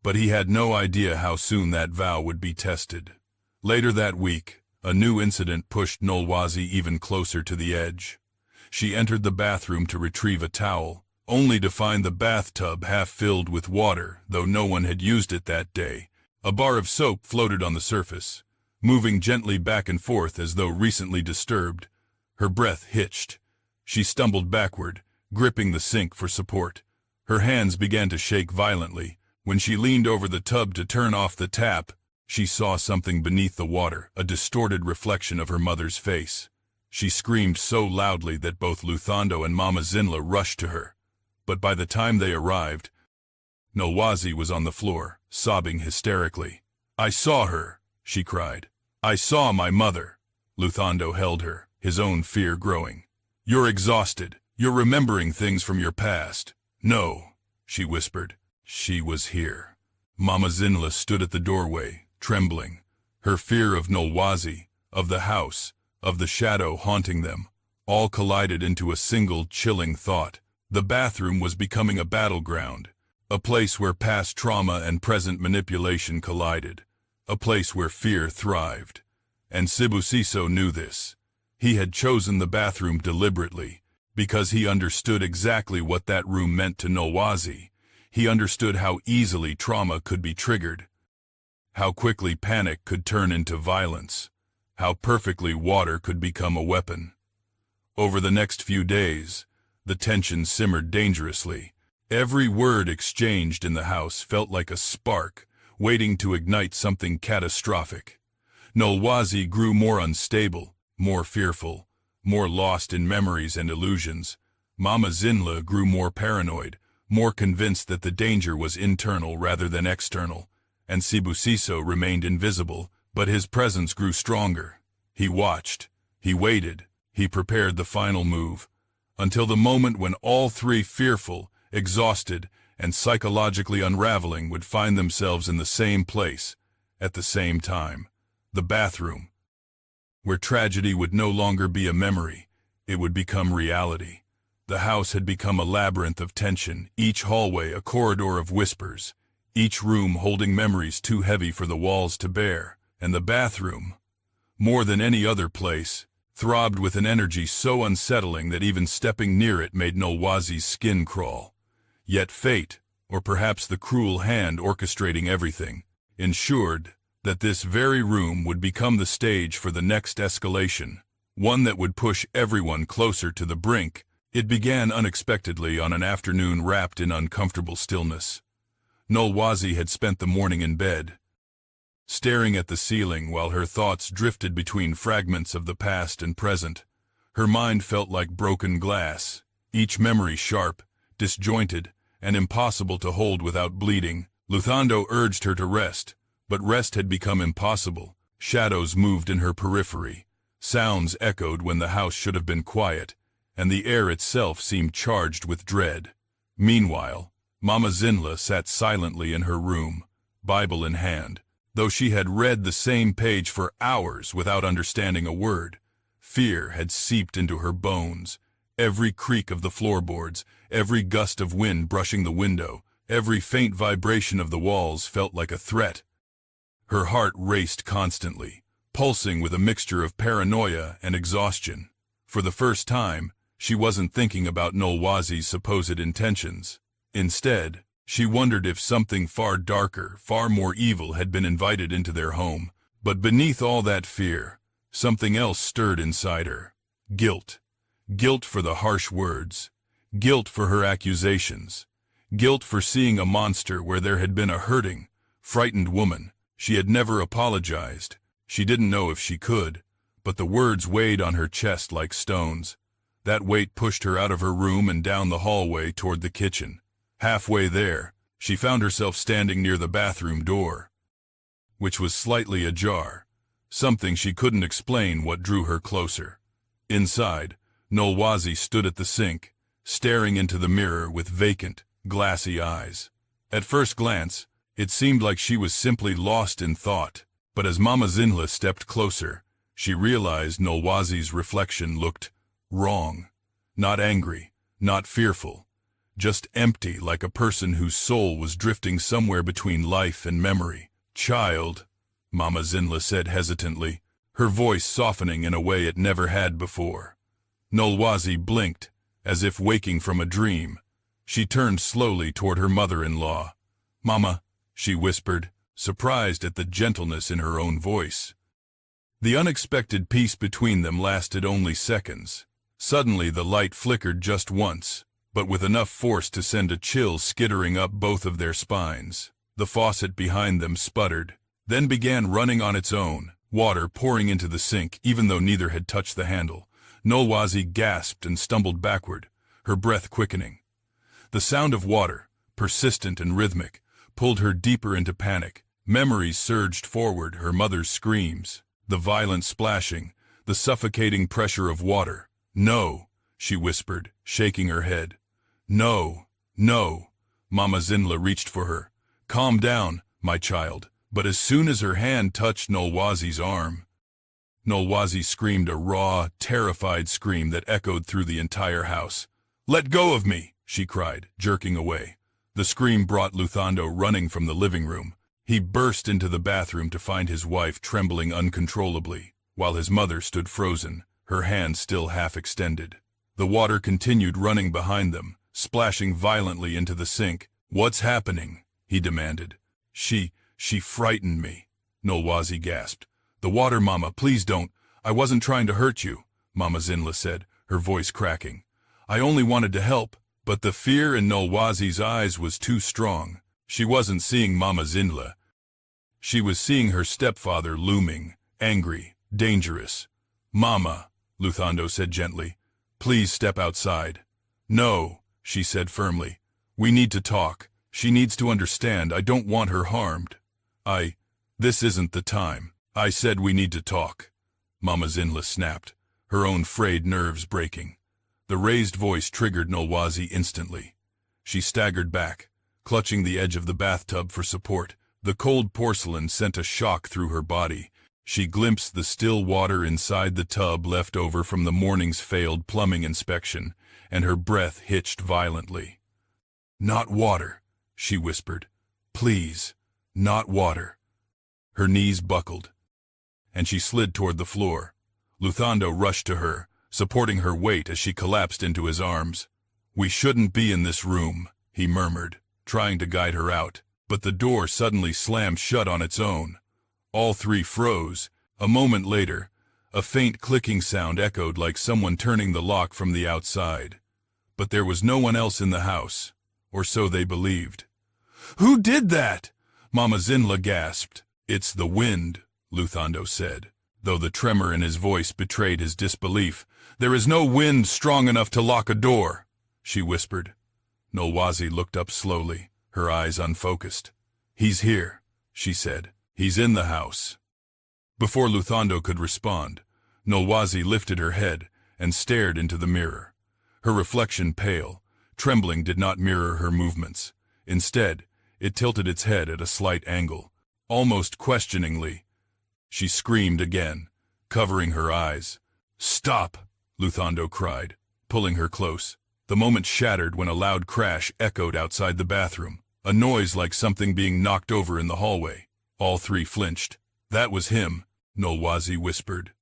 But he had no idea how soon that vow would be tested. Later that week, a new incident pushed Nolwazi even closer to the edge. She entered the bathroom to retrieve a towel, only to find the bathtub half filled with water, though no one had used it that day. A bar of soap floated on the surface, moving gently back and forth as though recently disturbed. Her breath hitched. She stumbled backward, gripping the sink for support. Her hands began to shake violently, When she leaned over the tub to turn off the tap, she saw something beneath the water, a distorted reflection of her mother's face. She screamed so loudly that both Luthando and Mama Zinla rushed to her. But by the time they arrived, Nolwazi was on the floor, sobbing hysterically. "I saw her," she cried. "I saw my mother." Luthando held her, his own fear growing. "You're exhausted. You're remembering things from your past." "No," she whispered. She was here. Mama Zinla stood at the doorway, trembling. Her fear of Nolwazi, of the house, of the shadow haunting them, all collided into a single chilling thought. The bathroom was becoming a battleground, a place where past trauma and present manipulation collided, a place where fear thrived. And Sibusiso knew this. He had chosen the bathroom deliberately, because he understood exactly what that room meant to Nolwazi. He understood how easily trauma could be triggered, how quickly panic could turn into violence, how perfectly water could become a weapon. Over the next few days, the tension simmered dangerously. Every word exchanged in the house felt like a spark, waiting to ignite something catastrophic. Nolwazi grew more unstable, more fearful, more lost in memories and illusions. Mama Zinla grew more paranoid, more convinced that the danger was internal rather than external, and Sibusiso remained invisible, but his presence grew stronger. He watched, he waited, he prepared the final move, until the moment when all three, fearful, exhausted, and psychologically unraveling, would find themselves in the same place, at the same time. The bathroom, where tragedy would no longer be a memory, it would become reality. The house had become a labyrinth of tension, each hallway a corridor of whispers, each room holding memories too heavy for the walls to bear. And the bathroom, more than any other place, throbbed with an energy so unsettling that even stepping near it made Nolwazi's skin crawl. Yet fate, or perhaps the cruel hand orchestrating everything, ensured that this very room would become the stage for the next escalation, one that would push everyone closer to the brink. It began unexpectedly on an afternoon wrapped in uncomfortable stillness. Nolwazi had spent the morning in bed, staring at the ceiling while her thoughts drifted between fragments of the past and present. Her mind felt like broken glass, each memory sharp, disjointed, and impossible to hold without bleeding. Luthando urged her to rest, but rest had become impossible. Shadows moved in her periphery. Sounds echoed when the house should have been quiet, and the air itself seemed charged with dread. Meanwhile, Mama Zinla sat silently in her room, Bible in hand. Though she had read the same page for hours without understanding a word, fear had seeped into her bones. Every creak of the floorboards, every gust of wind brushing the window, every faint vibration of the walls felt like a threat. Her heart raced constantly, pulsing with a mixture of paranoia and exhaustion. For the first time, she wasn't thinking about Nolwazi's supposed intentions. Instead, she wondered if something far darker, far more evil had been invited into their home. But beneath all that fear, something else stirred inside her. Guilt. Guilt for the harsh words. Guilt for her accusations. Guilt for seeing a monster where there had been a hurting, frightened woman. She had never apologized. She didn't know if she could, but the words weighed on her chest like stones. That weight pushed her out of her room and down the hallway toward the kitchen. Halfway there, she found herself standing near the bathroom door, which was slightly ajar. Something she couldn't explain what drew her closer. Inside, Nolwazi stood at the sink, staring into the mirror with vacant, glassy eyes. At first glance, it seemed like she was simply lost in thought, but as Mama Zinla stepped closer, she realized Nolwazi's reflection looked wrong. Not angry, not fearful. Just empty, like a person whose soul was drifting somewhere between life and memory. "Child," Mama Zinla said hesitantly, her voice softening in a way it never had before. Nolwazi blinked, as if waking from a dream. She turned slowly toward her mother-in-law. "Mama," she whispered, surprised at the gentleness in her own voice. The unexpected peace between them lasted only seconds. Suddenly the light flickered just once, but with enough force to send a chill skittering up both of their spines. The faucet behind them sputtered, then began running on its own, water pouring into the sink even though neither had touched the handle. Nolwazi gasped and stumbled backward, her breath quickening. The sound of water, persistent and rhythmic, pulled her deeper into panic. Memories surged forward, her mother's screams, the violent splashing, the suffocating pressure of water. "No," she whispered, shaking her head. "No, no." Mama Zinla reached for her. "Calm down, my child." But as soon as her hand touched Nolwazi's arm, Nolwazi screamed a raw, terrified scream that echoed through the entire house. "Let go of me," she cried, jerking away. The scream brought Luthando running from the living room. He burst into the bathroom to find his wife trembling uncontrollably, while his mother stood frozen, her hand still half extended. The water continued running behind them, splashing violently into the sink. "What's happening?" he demanded. She frightened me," Nolwazi gasped. "The water, Mama, please don't. I wasn't trying to hurt you," Mama Zinla said, her voice cracking. "I only wanted to help." But the fear in Nolwazi's eyes was too strong. She wasn't seeing Mama Zinla. She was seeing her stepfather looming, angry, dangerous. "Mama," Luthando said gently, "please step outside." "No," she said firmly. "We need to talk. She needs to understand. I don't want her harmed." This isn't the time. I said we need to talk." Mama Zinla snapped, her own frayed nerves breaking. The raised voice triggered Nolwazi instantly. She staggered back, clutching the edge of the bathtub for support. The cold porcelain sent a shock through her body. She glimpsed the still water inside the tub left over from the morning's failed plumbing inspection, and her breath hitched violently. "Not water," she whispered. "Please, not water." Her knees buckled, and she slid toward the floor. Luthando rushed to her, supporting her weight as she collapsed into his arms. "We shouldn't be in this room," he murmured, trying to guide her out, but the door suddenly slammed shut on its own. All three froze. A moment later, a faint clicking sound echoed like someone turning the lock from the outside. But there was no one else in the house, or so they believed. "Who did that?" Mama Zinla gasped. "It's the wind," Luthando said, though the tremor in his voice betrayed his disbelief. "There is no wind strong enough to lock a door," she whispered. Nolwazi looked up slowly, her eyes unfocused. "He's here," she said. "He's in the house." Before Luthando could respond, Nolwazi lifted her head and stared into the mirror. Her reflection pale, trembling did not mirror her movements. Instead, it tilted its head at a slight angle, almost questioningly. She screamed again, covering her eyes. "Stop!" Luthando cried, pulling her close. The moment shattered when a loud crash echoed outside the bathroom, a noise like something being knocked over in the hallway. All three flinched. "That was him," Nolwazi whispered.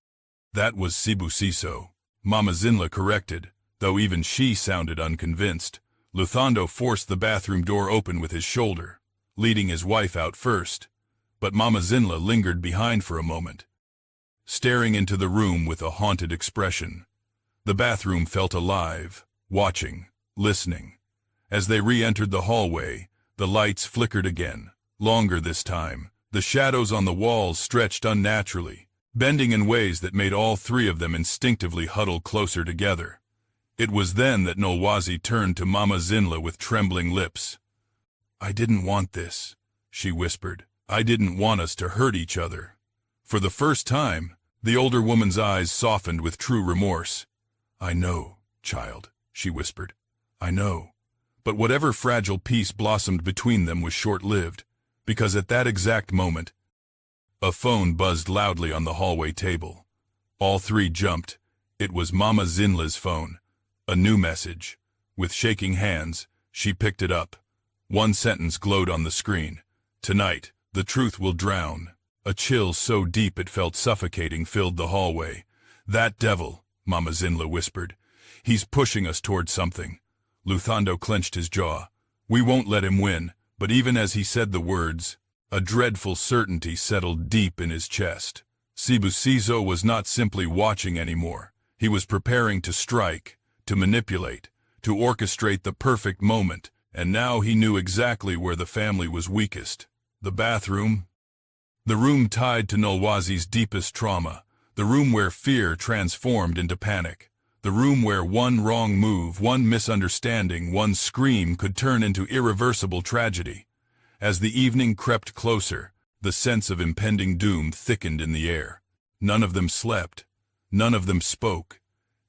"That was Sibusiso," Mama Zinla corrected, though even she sounded unconvinced. Luthando forced the bathroom door open with his shoulder, leading his wife out first, but Mama Zinla lingered behind for a moment, staring into the room with a haunted expression. The bathroom felt alive, watching, listening. As they re-entered the hallway, the lights flickered again, longer this time. The shadows on the walls stretched unnaturally, bending in ways that made all three of them instinctively huddle closer together. It was then that Nolwazi turned to Mama Zinla with trembling lips. "I didn't want this," she whispered. "I didn't want us to hurt each other." For the first time, the older woman's eyes softened with true remorse. "I know, child," she whispered. "I know." But whatever fragile peace blossomed between them was short-lived, because at that exact moment, a phone buzzed loudly on the hallway table. All three jumped. It was Mama Zinla's phone. A new message. With shaking hands, she picked it up. One sentence glowed on the screen. "Tonight, the truth will drown." A chill so deep it felt suffocating filled the hallway. "That devil," Mama Zinla whispered. "He's pushing us toward something." Luthando clenched his jaw. "We won't let him win." But even as he said the words, a dreadful certainty settled deep in his chest. Sibusiso was not simply watching anymore. He was preparing to strike, to manipulate, to orchestrate the perfect moment, And now he knew exactly where the family was weakest. The bathroom. The room tied to Nolwazi's deepest trauma. The room where fear transformed into panic. The room where one wrong move, one misunderstanding, one scream could turn into irreversible tragedy. As the evening crept closer, the sense of impending doom thickened in the air. None of them slept. None of them spoke.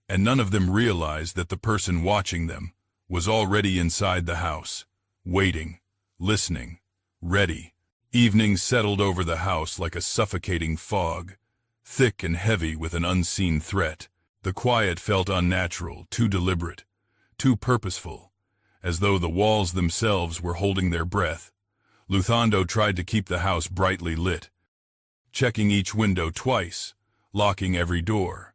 And none of them realized that the person watching them was already inside the house, waiting, listening, ready. Evening settled over the house like a suffocating fog, thick and heavy with an unseen threat. The quiet felt unnatural, too deliberate, too purposeful, as though the walls themselves were holding their breath. Luthando tried to keep the house brightly lit, checking each window twice, locking every door.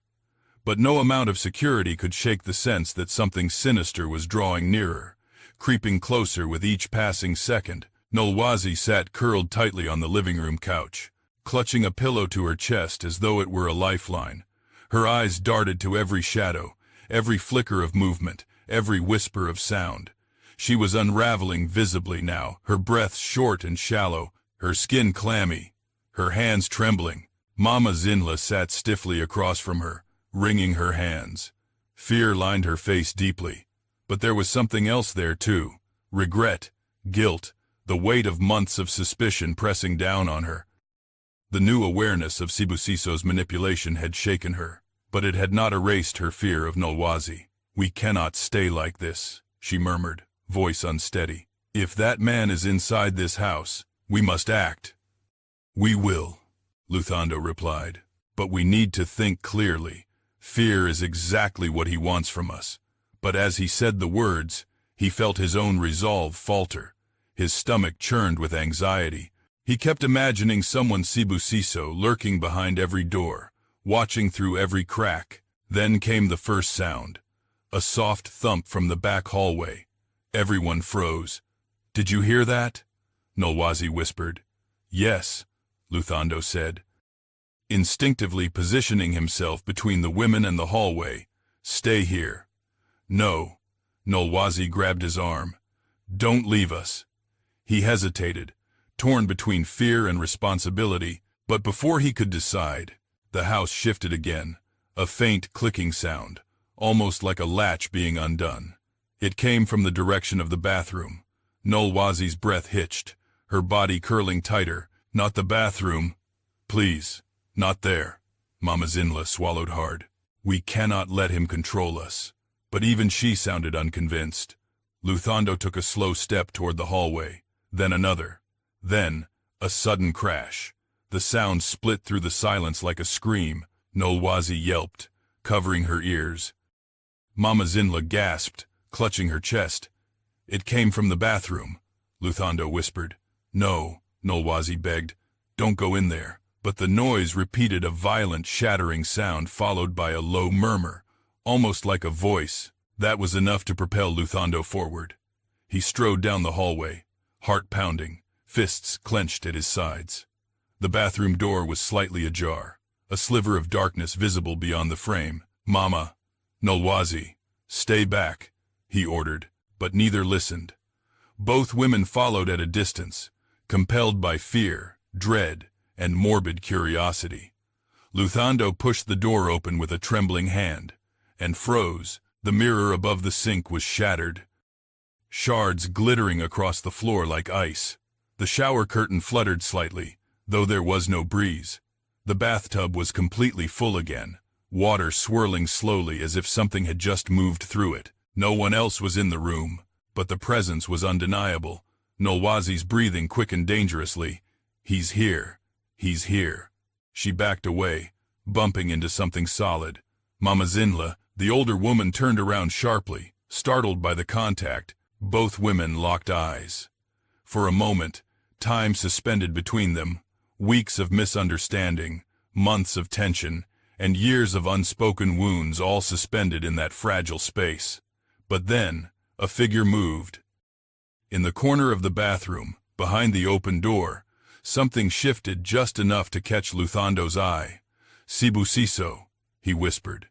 But no amount of security could shake the sense that something sinister was drawing nearer, creeping closer with each passing second. Nolwazi sat curled tightly on the living room couch, clutching a pillow to her chest as though it were a lifeline. Her eyes darted to every shadow, every flicker of movement, every whisper of sound. She was unraveling visibly now, her breath short and shallow, her skin clammy, her hands trembling. Mama Zinla sat stiffly across from her, wringing her hands. Fear lined her face deeply, but there was something else there too. Regret, guilt, the weight of months of suspicion pressing down on her. The new awareness of Sibusiso's manipulation had shaken her, but it had not erased her fear of Nolwazi. "We cannot stay like this," she murmured, voice unsteady. "If that man is inside this house, we must act." "We will," Luthando replied, "but we need to think clearly. Fear is exactly what he wants from us." But as he said the words, he felt his own resolve falter. His stomach churned with anxiety. He kept imagining someone Sibusiso lurking behind every door, watching through every crack. Then came the first sound, a soft thump from the back hallway. Everyone froze. "Did you hear that?" Nolwazi whispered. "Yes," Luthando said, instinctively positioning himself between the women and the hallway. "Stay here." "No." Nolwazi grabbed his arm. "Don't leave us." He hesitated, torn between fear and responsibility, but before he could decide, the house shifted again, a faint clicking sound, almost like a latch being undone. It came from the direction of the bathroom. Nolwazi's breath hitched, her body curling tighter. "Not the bathroom. Please. Not there." Mama Zinla swallowed hard. "We cannot let him control us." But even she sounded unconvinced. Luthando took a slow step toward the hallway, then another. Then, a sudden crash. The sound split through the silence like a scream. Nolwazi yelped, covering her ears. Mama Zinla gasped, clutching her chest. "It came from the bathroom," Luthando whispered. "No," Nolwazi begged. "Don't go in there." But the noise repeated, a violent, shattering sound followed by a low murmur, almost like a voice. That was enough to propel Luthando forward. He strode down the hallway, heart pounding, fists clenched at his sides. The bathroom door was slightly ajar, a sliver of darkness visible beyond the frame. "Mama, Nolwazi, stay back," he ordered, but neither listened. Both women followed at a distance, compelled by fear, dread, and morbid curiosity. Luthando pushed the door open with a trembling hand, and froze. The mirror above the sink was shattered, shards glittering across the floor like ice. The shower curtain fluttered slightly, though there was no breeze. The bathtub was completely full again, water swirling slowly as if something had just moved through it. No one else was in the room, but the presence was undeniable. Nolwazi's breathing quickened dangerously. "He's here. He's here." She backed away, bumping into something solid. Mama Zinla, the older woman, turned around sharply, startled by the contact. Both women locked eyes. For a moment, time suspended between them, weeks of misunderstanding, months of tension, and years of unspoken wounds all suspended in that fragile space. But then, a figure moved. In the corner of the bathroom, behind the open door, something shifted just enough to catch Luthando's eye. "Sibusiso," he whispered.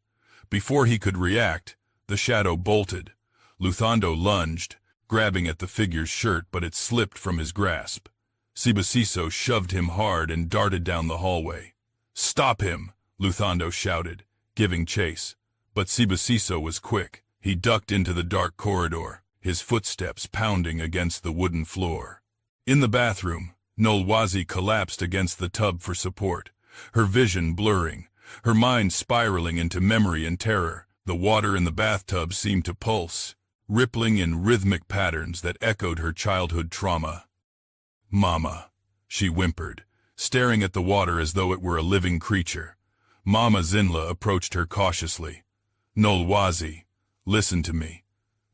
Before he could react, the shadow bolted. Luthando lunged, grabbing at the figure's shirt, but it slipped from his grasp. Sibasiso shoved him hard and darted down the hallway. "Stop him!" Luthando shouted, giving chase. But Sibasiso was quick. He ducked into the dark corridor, his footsteps pounding against the wooden floor. In the bathroom, Nolwazi collapsed against the tub for support, her vision blurring, her mind spiraling into memory and terror. The water in the bathtub seemed to pulse, rippling in rhythmic patterns that echoed her childhood trauma. "Mama," she whimpered, staring at the water as though it were a living creature. Mama Zinla approached her cautiously. "Nolwazi, listen to me."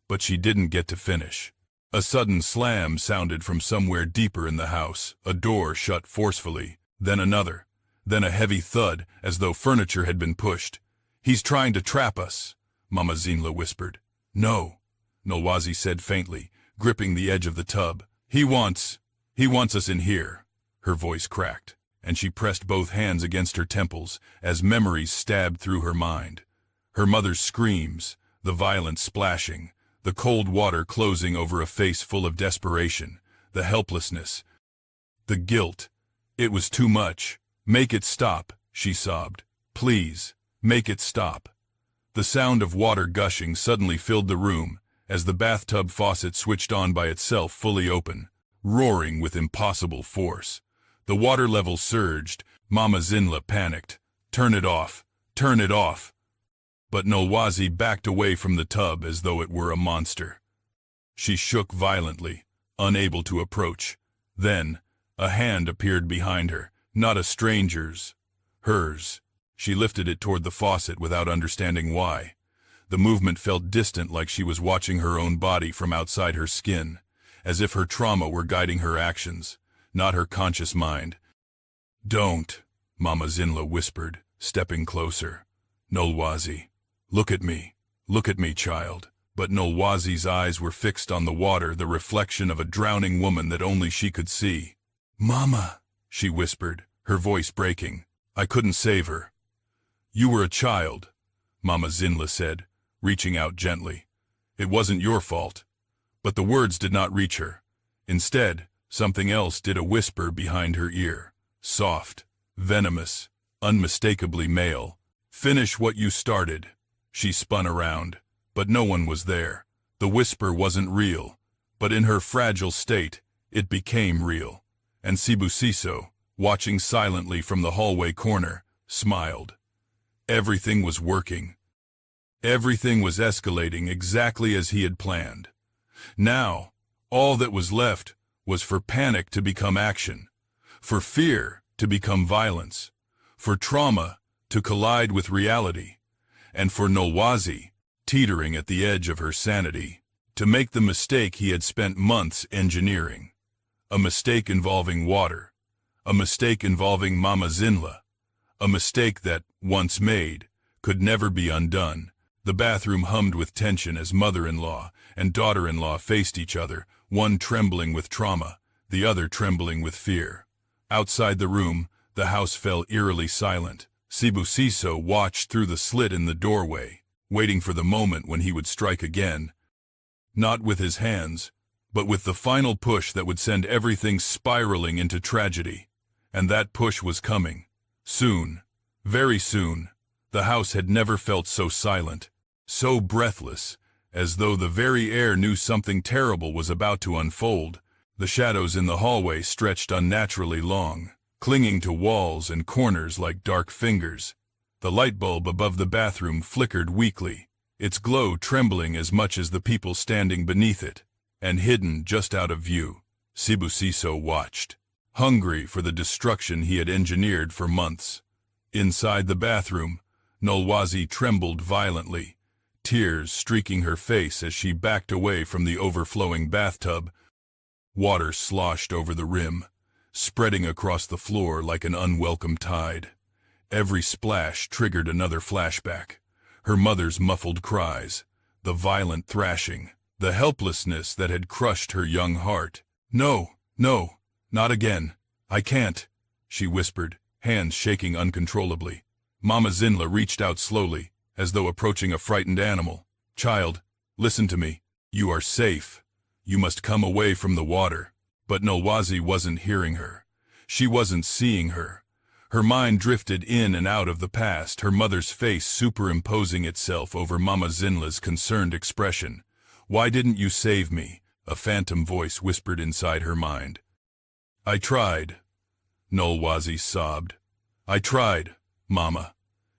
But she didn't get to finish. A sudden slam sounded from somewhere deeper in the house. A door shut forcefully, then another, then a heavy thud as though furniture had been pushed. "He's trying to trap us," Mama Zinla whispered. "No," Nolwazi said faintly, gripping the edge of the tub. He wants us in here." Her voice cracked, and she pressed both hands against her temples as memories stabbed through her mind. Her mother's screams, the violent splashing, the cold water closing over a face full of desperation, the helplessness, the guilt. It was too much. "Make it stop," she sobbed. "Please, make it stop." The sound of water gushing suddenly filled the room as the bathtub faucet switched on by itself, fully open, roaring with impossible force. The water level surged. Mama Zinla panicked. "Turn it off! Turn it off!" But Nolwazi backed away from the tub as though it were a monster. She shook violently, unable to approach. Then, a hand appeared behind her, not a stranger's, hers. She lifted it toward the faucet without understanding why. The movement felt distant, like she was watching her own body from outside her skin, as if her trauma were guiding her actions, not her conscious mind. "Don't," Mama Zinla whispered, stepping closer. "Nolwazi, look at me, child." But Nolwazi's eyes were fixed on the water, the reflection of a drowning woman that only she could see. "Mama," she whispered, her voice breaking. "I couldn't save her." "You were a child," Mama Zinla said, reaching out gently. "It wasn't your fault." But the words did not reach her. Instead, something else did, a whisper behind her ear. Soft, venomous, unmistakably male. "Finish what you started." She spun around, but no one was there. The whisper wasn't real, but in her fragile state, it became real. And Sibasiso, watching silently from the hallway corner, smiled. Everything was working. Everything was escalating exactly as he had planned. Now, all that was left was for panic to become action, for fear to become violence, for trauma to collide with reality, and for Nolwazi, teetering at the edge of her sanity, to make the mistake he had spent months engineering. A mistake involving water, a mistake involving Mama Zinla, a mistake that, once made, could never be undone. The bathroom hummed with tension as mother-in-law and daughter-in-law faced each other, one trembling with trauma, the other trembling with fear. Outside the room, the house fell eerily silent. Sibasiso watched through the slit in the doorway, waiting for the moment when he would strike again. Not with his hands, but with the final push that would send everything spiraling into tragedy. And that push was coming. Soon, very soon. The house had never felt so silent, so breathless, as though the very air knew something terrible was about to unfold. The shadows in the hallway stretched unnaturally long, clinging to walls and corners like dark fingers. The light bulb above the bathroom flickered weakly, its glow trembling as much as the people standing beneath it, and hidden just out of view. Sibasiso watched, hungry for the destruction he had engineered for months. Inside the bathroom, Nolwazi trembled violently, tears streaking her face as she backed away from the overflowing bathtub. Water sloshed over the rim, spreading across the floor like an unwelcome tide. Every splash triggered another flashback. Her mother's muffled cries, the violent thrashing, the helplessness that had crushed her young heart. "No, no, not again. I can't," she whispered, hands shaking uncontrollably. Mama Zinla reached out slowly, as though approaching a frightened animal. "Child, listen to me. You are safe. You must come away from the water. But Nolwazi wasn't hearing her. She wasn't seeing her. Her mind drifted in and out of the past, her mother's face superimposing itself over Mama Zinla's concerned expression. "Why didn't you save me?" a phantom voice whispered inside her mind. "I tried," Nolwazi sobbed. "I tried, Mama.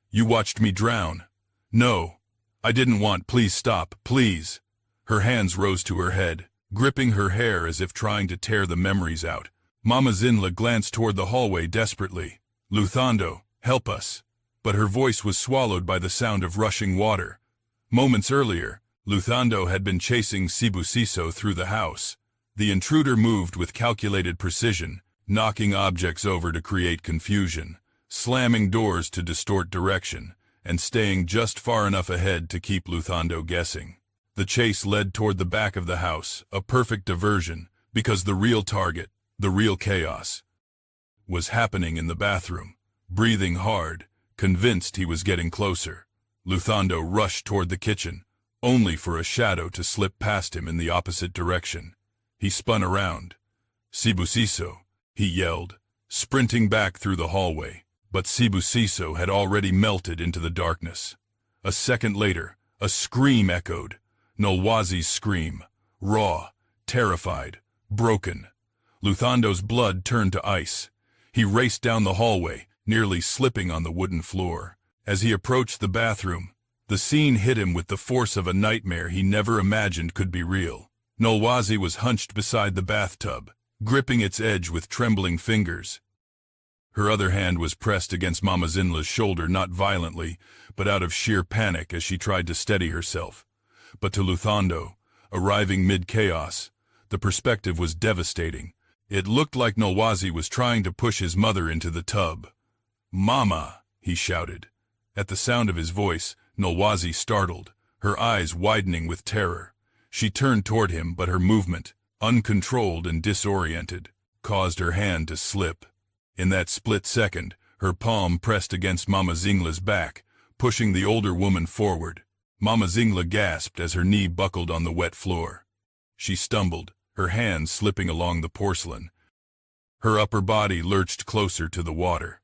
You watched me drown." "No, I didn't want. Please stop, please." Her hands rose to her head, gripping her hair as if trying to tear the memories out. Mama Zinla glanced toward the hallway desperately. "Luthando, help us." But her voice was swallowed by the sound of rushing water. Moments earlier, Luthando had been chasing Sibusiso through the house. The intruder moved with calculated precision, knocking objects over to create confusion, slamming doors to distort direction, and staying just far enough ahead to keep Luthando guessing. The chase led toward the back of the house, a perfect diversion, because the real target, the real chaos, was happening in the bathroom. Breathing hard, convinced he was getting closer, Luthando rushed toward the kitchen, only for a shadow to slip past him in the opposite direction. He spun around. "Sibusiso," he yelled, sprinting back through the hallway, but Sibusiso had already melted into the darkness. A second later, a scream echoed, Nolwazi's scream, raw, terrified, broken. Luthando's blood turned to ice. He raced down the hallway, nearly slipping on the wooden floor. As he approached the bathroom, the scene hit him with the force of a nightmare he never imagined could be real. Nolwazi was hunched beside the bathtub, gripping its edge with trembling fingers. Her other hand was pressed against Mama Zinla's shoulder, not violently, but out of sheer panic as she tried to steady herself. But to Luthando, arriving mid-chaos, the perspective was devastating. It looked like Nolwazi was trying to push his mother into the tub. "Mama!" he shouted. At the sound of his voice, Nolwazi startled, her eyes widening with terror. She turned toward him, but her movement, uncontrolled and disoriented, caused her hand to slip. In that split second, her palm pressed against Mama Zinla's back, pushing the older woman forward. Mama Zinla gasped as her knee buckled on the wet floor. She stumbled, her hands slipping along the porcelain. Her upper body lurched closer to the water.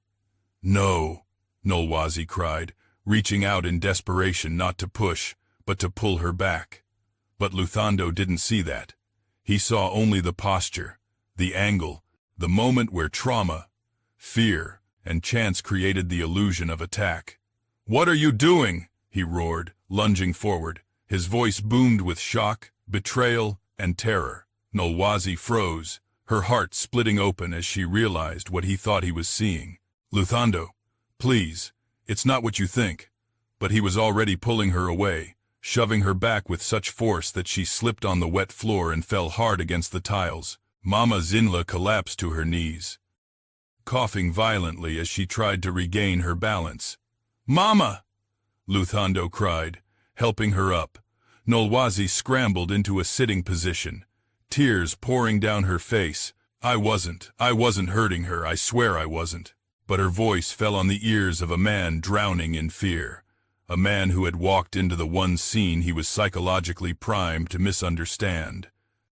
"No," Nolwazi cried, reaching out in desperation not to push, but to pull her back. But Luthando didn't see that. He saw only the posture, the angle, the moment where trauma, fear, and chance created the illusion of attack. "What are you doing?" he roared, lunging forward. His voice boomed with shock, betrayal, and terror. Nolwazi froze, her heart splitting open as she realized what he thought he was seeing. "Luthando, please, it's not what you think." But he was already pulling her away, shoving her back with such force that she slipped on the wet floor and fell hard against the tiles. Mama Zinla collapsed to her knees, coughing violently as she tried to regain her balance. "Mama!" Luthando cried, helping her up. Nolwazi scrambled into a sitting position, tears pouring down her face. I wasn't hurting her, I swear I wasn't." But her voice fell on the ears of a man drowning in fear, a man who had walked into the one scene he was psychologically primed to misunderstand.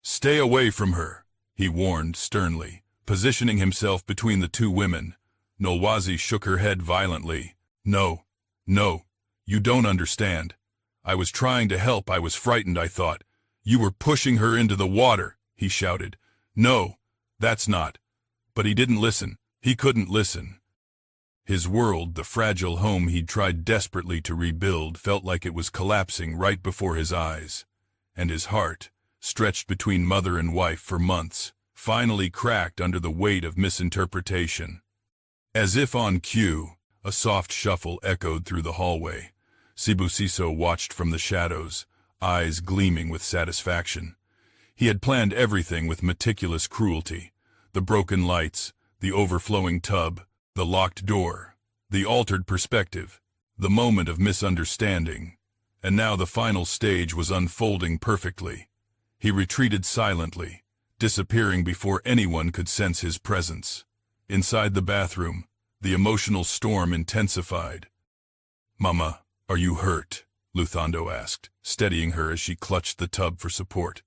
"Stay away from her," he warned sternly, positioning himself between the two women. Nolwazi shook her head violently. No, you don't understand. I was trying to help, I was frightened, I thought. You were pushing her into the water," he shouted. "No, that's not." But he didn't listen. He couldn't listen. His world, the fragile home he'd tried desperately to rebuild, felt like it was collapsing right before his eyes. And his heart, stretched between mother and wife for months, finally cracked under the weight of misinterpretation. As if on cue, a soft shuffle echoed through the hallway. Sibusiso watched from the shadows, eyes gleaming with satisfaction. He had planned everything with meticulous cruelty. The broken lights, the overflowing tub, the locked door, the altered perspective, the moment of misunderstanding. And now the final stage was unfolding perfectly. He retreated silently, disappearing before anyone could sense his presence. Inside the bathroom, the emotional storm intensified. "Mama, are you hurt?" Luthando asked, steadying her as she clutched the tub for support.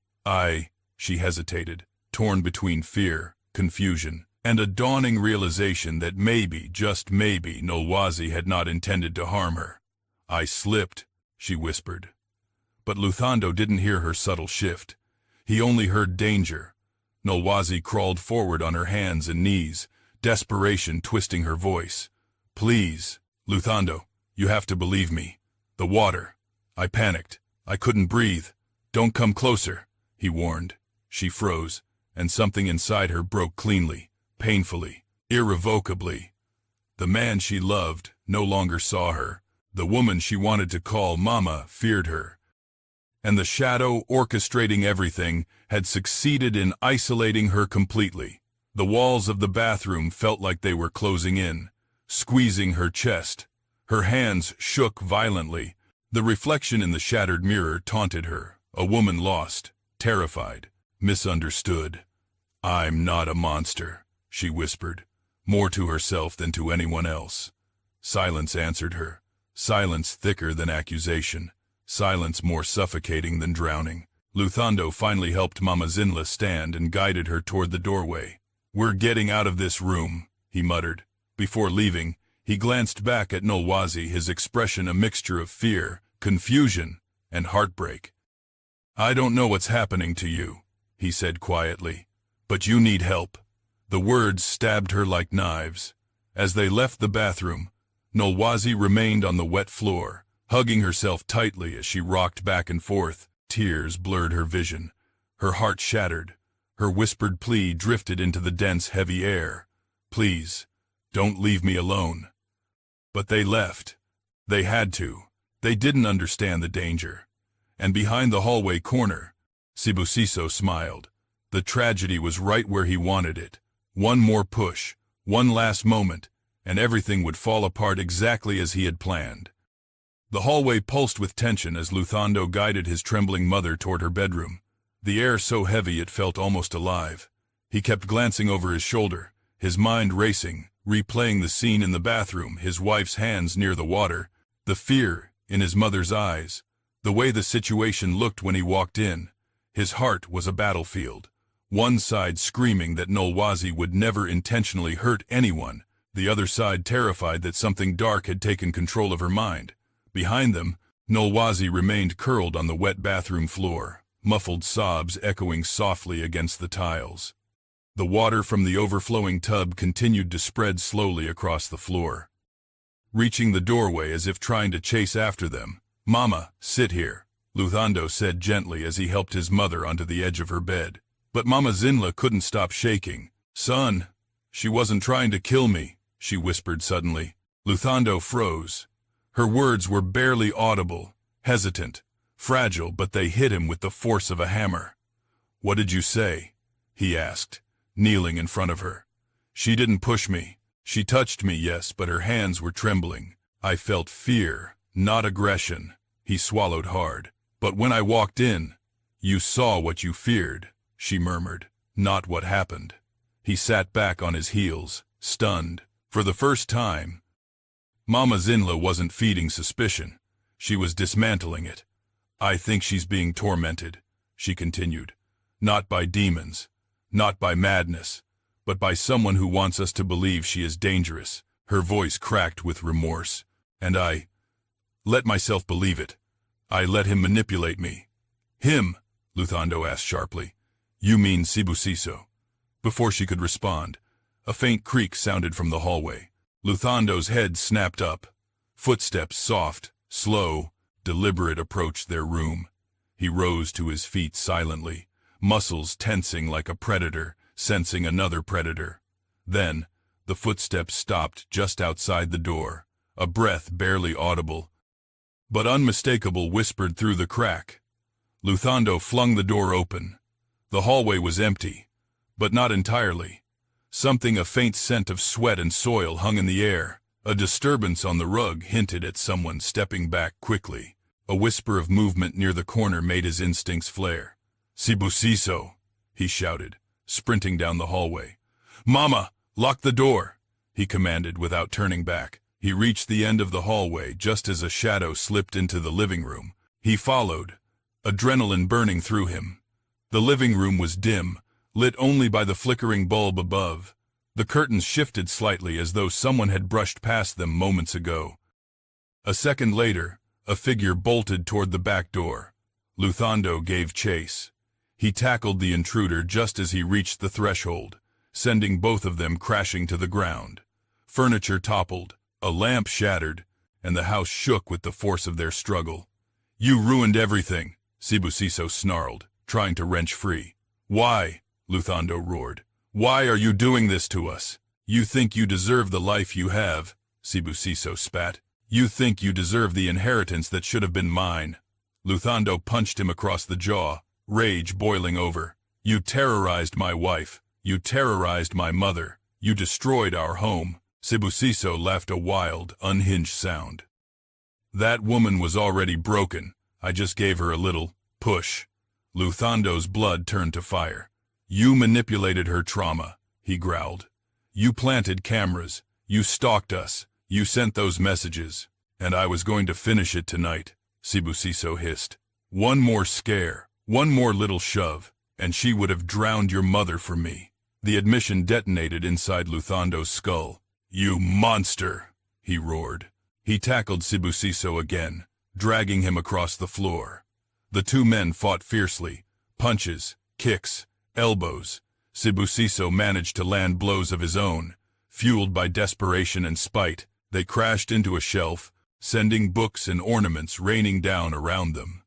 She hesitated, torn between fear, confusion, and a dawning realization that maybe, just maybe, Nolwazi had not intended to harm her. "I slipped," she whispered. But Luthando didn't hear her subtle shift. He only heard danger. Nolwazi crawled forward on her hands and knees, desperation twisting her voice. "Please, Luthando, you have to believe me. The water." I panicked. I couldn't breathe. "Don't come closer," he warned. She froze, and something inside her broke cleanly, painfully, irrevocably. The man she loved no longer saw her. The woman she wanted to call Mama feared her. And the shadow orchestrating everything had succeeded in isolating her completely. The walls of the bathroom felt like they were closing in, squeezing her chest. Her hands shook violently. The reflection in the shattered mirror taunted her, a woman lost, terrified, misunderstood. "I'm not a monster," she whispered, more to herself than to anyone else. Silence answered her, silence thicker than accusation, silence more suffocating than drowning. Luthando finally helped Mama Zinla stand and guided her toward the doorway. "We're getting out of this room," he muttered. Before leaving, he glanced back at Nolwazi, his expression a mixture of fear, confusion, and heartbreak. "I don't know what's happening to you," he said quietly, "but you need help." The words stabbed her like knives. As they left the bathroom, Nolwazi remained on the wet floor, hugging herself tightly as she rocked back and forth. Tears blurred her vision. Her heart shattered. Her whispered plea drifted into the dense, heavy air. "Please, don't leave me alone." But they left. They had to. They didn't understand the danger. And behind the hallway corner, Sibusiso smiled. The tragedy was right where he wanted it. One more push, one last moment, and everything would fall apart exactly as he had planned. The hallway pulsed with tension as Luthando guided his trembling mother toward her bedroom. The air so heavy it felt almost alive. He kept glancing over his shoulder, his mind racing, replaying the scene in the bathroom, his wife's hands near the water, the fear in his mother's eyes, the way the situation looked when he walked in. His heart was a battlefield. One side screaming that Nolwazi would never intentionally hurt anyone, the other side terrified that something dark had taken control of her mind. Behind them, Nolwazi remained curled on the wet bathroom floor, muffled sobs echoing softly against the tiles. The water from the overflowing tub continued to spread slowly across the floor. Reaching the doorway as if trying to chase after them, "Mama, sit here," Luthando said gently as he helped his mother onto the edge of her bed. But Mama Zinla couldn't stop shaking. "Son, she wasn't trying to kill me," she whispered suddenly. Luthando froze. Her words were barely audible, hesitant, fragile, but they hit him with the force of a hammer. "What did you say?" he asked, kneeling in front of her. "She didn't push me. She touched me, yes, but her hands were trembling. I felt fear, not aggression." He swallowed hard. "But when I walked in, you saw what you feared," she murmured, "not what happened." He sat back on his heels, stunned. For the first time, Mama Zinla wasn't feeding suspicion. She was dismantling it. "I think she's being tormented," she continued. "Not by demons, not by madness, but by someone who wants us to believe she is dangerous." Her voice cracked with remorse. "And I let myself believe it. I let him manipulate me." "Him?" Luthando asked sharply. "You mean Sibusiso?" Before she could respond, a faint creak sounded from the hallway. Luthando's head snapped up. Footsteps, soft, slow, deliberate, approached their room. He rose to his feet silently, muscles tensing like a predator, sensing another predator. Then, the footsteps stopped just outside the door. A breath barely audible, but unmistakable, whispered through the crack. Luthando flung the door open. The hallway was empty, but not entirely. A faint scent of sweat and soil hung in the air. A disturbance on the rug hinted at someone stepping back quickly. A whisper of movement near the corner made his instincts flare. "Sibusiso," he shouted, sprinting down the hallway. "Mama, lock the door," he commanded without turning back. He reached the end of the hallway just as a shadow slipped into the living room. He followed, adrenaline burning through him. The living room was dim, lit only by the flickering bulb above. The curtains shifted slightly as though someone had brushed past them moments ago. A second later, a figure bolted toward the back door. Luthando gave chase. He tackled the intruder just as he reached the threshold, sending both of them crashing to the ground. Furniture toppled, a lamp shattered, and the house shook with the force of their struggle. "You ruined everything," Sibusiso snarled, trying to wrench free. "Why?" Luthando roared. "Why are you doing this to us? You think you deserve the life you have," Sibusiso spat. "You think you deserve the inheritance that should have been mine." Luthando punched him across the jaw, rage boiling over. "You terrorized my wife. You terrorized my mother. You destroyed our home." Sibusiso laughed a wild, unhinged sound. "That woman was already broken. I just gave her a little push." Luthando's blood turned to fire. "You manipulated her trauma," he growled. "You planted cameras. You stalked us. You sent those messages. And I was going to finish it tonight," Sibusiso hissed. "One more scare, one more little shove, and she would have drowned your mother for me." The admission detonated inside Luthando's skull. "You monster!" he roared. He tackled Sibusiso again, dragging him across the floor. The two men fought fiercely, punches, kicks, elbows. Sibusiso managed to land blows of his own. Fueled by desperation and spite, they crashed into a shelf, sending books and ornaments raining down around them.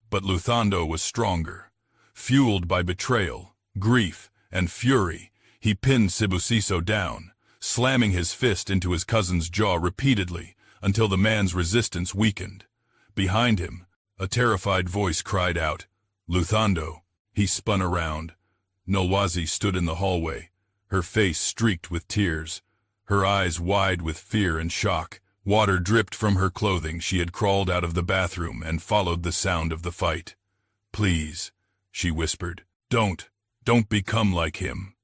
But Luthando was stronger. Fueled by betrayal, grief, and fury, he pinned Sibusiso down, slamming his fist into his cousin's jaw repeatedly until the man's resistance weakened. Behind him, a terrified voice cried out, "Luthando!" He spun around. Nolwazi stood in the hallway, her face streaked with tears, her eyes wide with fear and shock. Water dripped from her clothing. She had crawled out of the bathroom and followed the sound of the fight. "Please," she whispered, Don't become like him."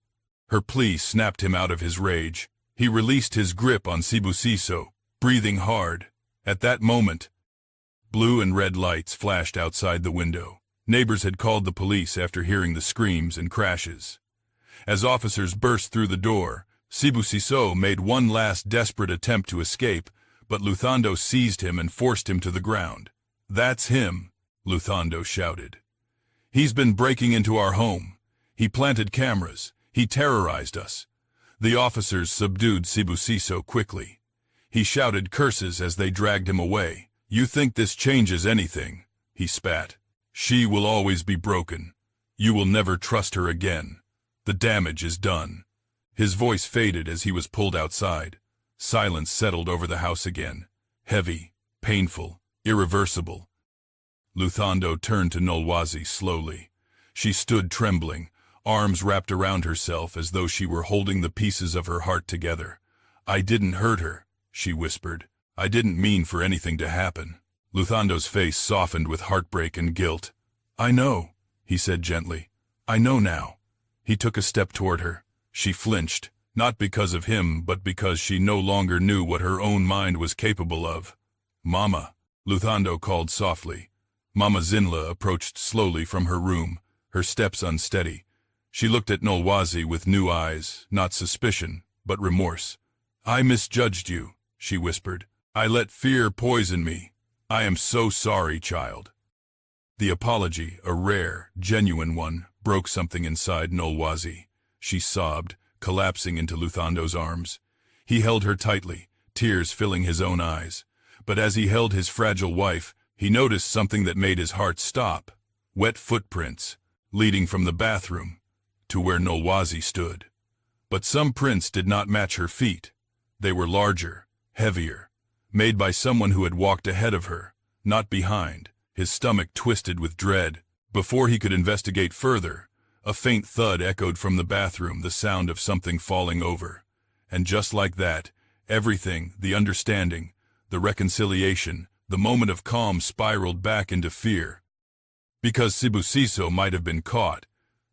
Her plea snapped him out of his rage. He released his grip on Sibusiso, breathing hard. At that moment, blue and red lights flashed outside the window. Neighbors had called the police after hearing the screams and crashes. As officers burst through the door, Sibusiso made one last desperate attempt to escape, but Luthando seized him and forced him to the ground. "That's him," Luthando shouted. "He's been breaking into our home. He planted cameras. He terrorized us." The officers subdued Sibusiso quickly. He shouted curses as they dragged him away. "You think this changes anything?" he spat. "She will always be broken. You will never trust her again. The damage is done." His voice faded as he was pulled outside. Silence settled over the house again, heavy, painful, irreversible. Luthando turned to Nolwazi slowly. She stood trembling, arms wrapped around herself as though she were holding the pieces of her heart together. "I didn't hurt her," she whispered. "I didn't mean for anything to happen." Luthando's face softened with heartbreak and guilt. "I know," he said gently. "I know now." He took a step toward her. She flinched, not because of him, but because she no longer knew what her own mind was capable of. "Mama," Luthando called softly. Mama Zinla approached slowly from her room, her steps unsteady. She looked at Nolwazi with new eyes, not suspicion, but remorse. "I misjudged you," she whispered. "I let fear poison me. I am so sorry, child." The apology, a rare, genuine one, broke something inside Nolwazi. She sobbed, collapsing into Luthando's arms. He held her tightly, tears filling his own eyes. But as he held his fragile wife, he noticed something that made his heart stop. Wet footprints, leading from the bathroom to where Nolwazi stood. But some prints did not match her feet. They were larger, heavier, made by someone who had walked ahead of her, not behind. His stomach twisted with dread. Before he could investigate further, a faint thud echoed from the bathroom, the sound of something falling over. And just like that, everything, the understanding, the reconciliation, the moment of calm spiraled back into fear. Because Sibusiso might have been caught,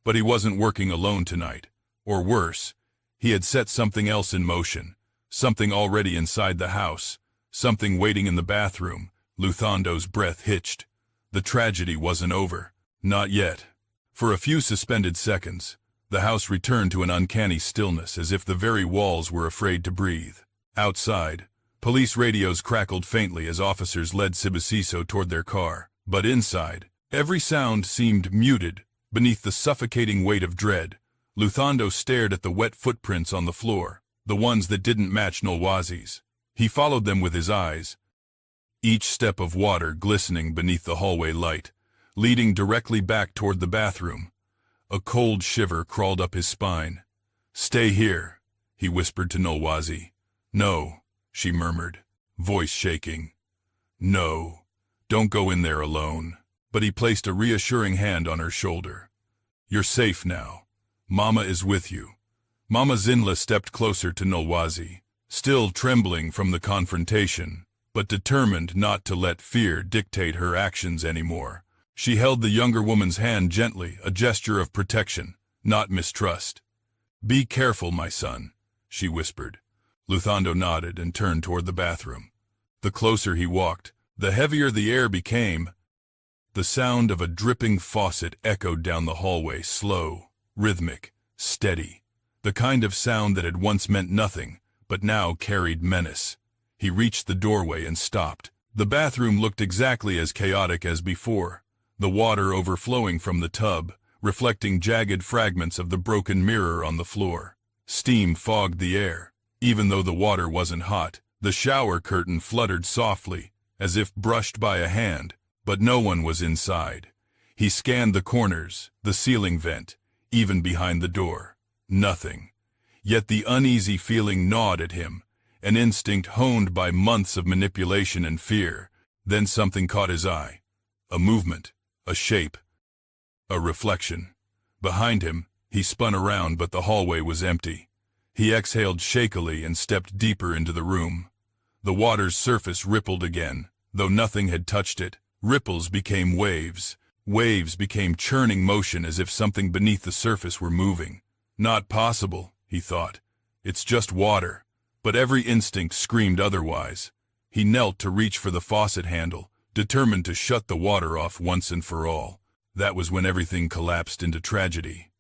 but he wasn't working alone tonight. Or worse, he had set something else in motion, something already inside the house, something waiting in the bathroom. Luthando's breath hitched. The tragedy wasn't over. Not yet. For a few suspended seconds, the house returned to an uncanny stillness, as if the very walls were afraid to breathe. Outside, police radios crackled faintly as officers led Sibusiso toward their car. But inside, every sound seemed muted. Beneath the suffocating weight of dread, Luthando stared at the wet footprints on the floor, the ones that didn't match Nolwazi's. He followed them with his eyes, each step of water glistening beneath the hallway light, leading directly back toward the bathroom. A cold shiver crawled up his spine. "Stay here," he whispered to Nolwazi. "No," she murmured, voice shaking. "No, don't go in there alone." But he placed a reassuring hand on her shoulder. "You're safe now. Mama is with you." Mama Zinla stepped closer to Nolwazi, still trembling from the confrontation, but determined not to let fear dictate her actions anymore. She held the younger woman's hand gently, a gesture of protection, not mistrust. "Be careful, my son," she whispered. Luthando nodded and turned toward the bathroom. The closer he walked, the heavier the air became. The sound of a dripping faucet echoed down the hallway, slow, rhythmic, steady. The kind of sound that had once meant nothing, but now carried menace. He reached the doorway and stopped. The bathroom looked exactly as chaotic as before, the water overflowing from the tub, reflecting jagged fragments of the broken mirror on the floor. Steam fogged the air. Even though the water wasn't hot, the shower curtain fluttered softly, as if brushed by a hand, but no one was inside. He scanned the corners, the ceiling vent, even behind the door. Nothing. Yet the uneasy feeling gnawed at him, an instinct honed by months of manipulation and fear. Then something caught his eye. A movement, a shape, a reflection. Behind him, he spun around, but the hallway was empty. He exhaled shakily and stepped deeper into the room. The water's surface rippled again, though nothing had touched it. Ripples became waves. Waves became churning motion, as if something beneath the surface were moving. Not possible, he thought. It's just water. But every instinct screamed otherwise. He knelt to reach for the faucet handle, determined to shut the water off once and for all. That was when everything collapsed into tragedy.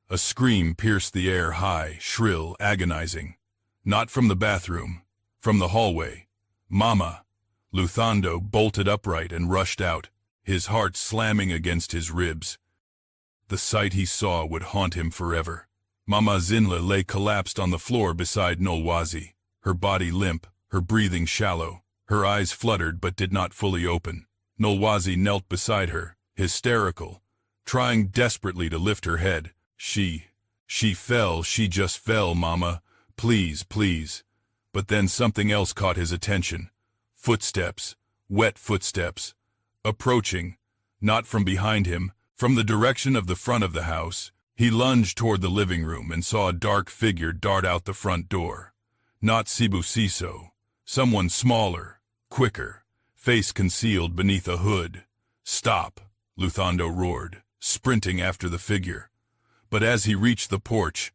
A scream pierced the air, high, shrill, agonizing. Not from the bathroom, from the hallway. "Mama!" Luthando bolted upright and rushed out, his heart slamming against his ribs. The sight he saw would haunt him forever. Mama Zinla lay collapsed on the floor beside Nolwazi, her body limp, her breathing shallow. Her eyes fluttered but did not fully open. Nolwazi knelt beside her, hysterical, trying desperately to lift her head. She fell, she just fell, Mama. Please, please. But then something else caught his attention. Footsteps, wet footsteps, approaching, not from behind him, from the direction of the front of the house. He lunged toward the living room and saw a dark figure dart out the front door. Not Sibusiso, someone smaller, quicker, face concealed beneath a hood. "Stop," Luthando roared, sprinting after the figure. But as he reached the porch,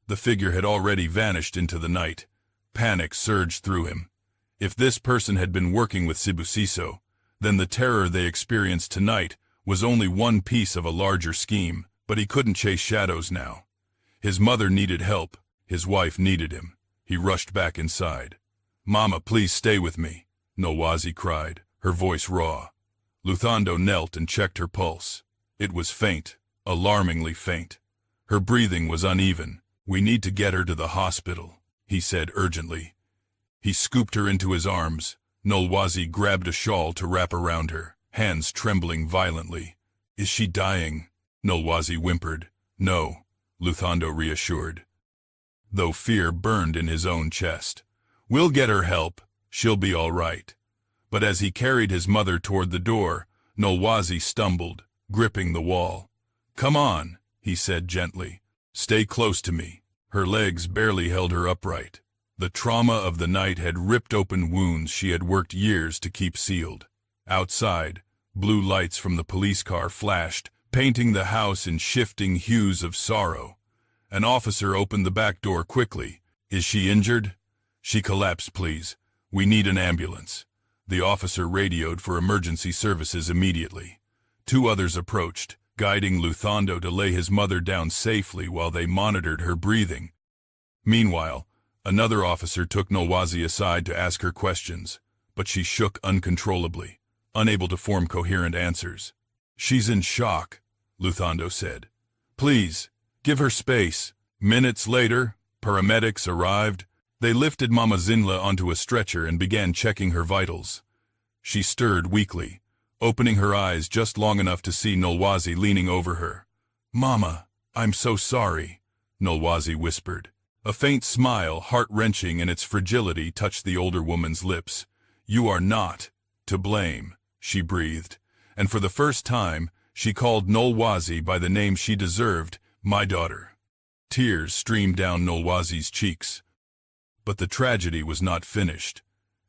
the figure had already vanished into the night. Panic surged through him. If this person had been working with Sibusiso, then the terror they experienced tonight was only one piece of a larger scheme. But he couldn't chase shadows now. His mother needed help. His wife needed him. He rushed back inside. "Mama, please stay with me," Nolwazi cried, her voice raw. Luthando knelt and checked her pulse. It was faint, alarmingly faint. Her breathing was uneven. "We need to get her to the hospital," he said urgently. He scooped her into his arms. Nolwazi grabbed a shawl to wrap around her, hands trembling violently. "Is she dying?" Nolwazi whimpered. "No," Luthando reassured, though fear burned in his own chest. "We'll get her help. She'll be all right." But as he carried his mother toward the door, Nolwazi stumbled, gripping the wall. "Come on," he said gently. "Stay close to me." Her legs barely held her upright. The trauma of the night had ripped open wounds she had worked years to keep sealed. Outside, blue lights from the police car flashed, painting the house in shifting hues of sorrow. An officer opened the back door quickly. "Is she injured?" "She collapsed, please. We need an ambulance." The officer radioed for emergency services immediately. Two others approached, guiding Luthando to lay his mother down safely while they monitored her breathing. Meanwhile, another officer took Nolwazi aside to ask her questions, but she shook uncontrollably, unable to form coherent answers. "She's in shock," Luthando said. "Please, give her space." Minutes later, paramedics arrived. They lifted Mama Zinla onto a stretcher and began checking her vitals. She stirred weakly, opening her eyes just long enough to see Nolwazi leaning over her. "Mama, I'm so sorry," Nolwazi whispered. A faint smile, heart-wrenching in its fragility, touched the older woman's lips. "You are not to blame," she breathed, and for the first time, she called Nolwazi by the name she deserved, "my daughter." Tears streamed down Nolwazi's cheeks. But the tragedy was not finished.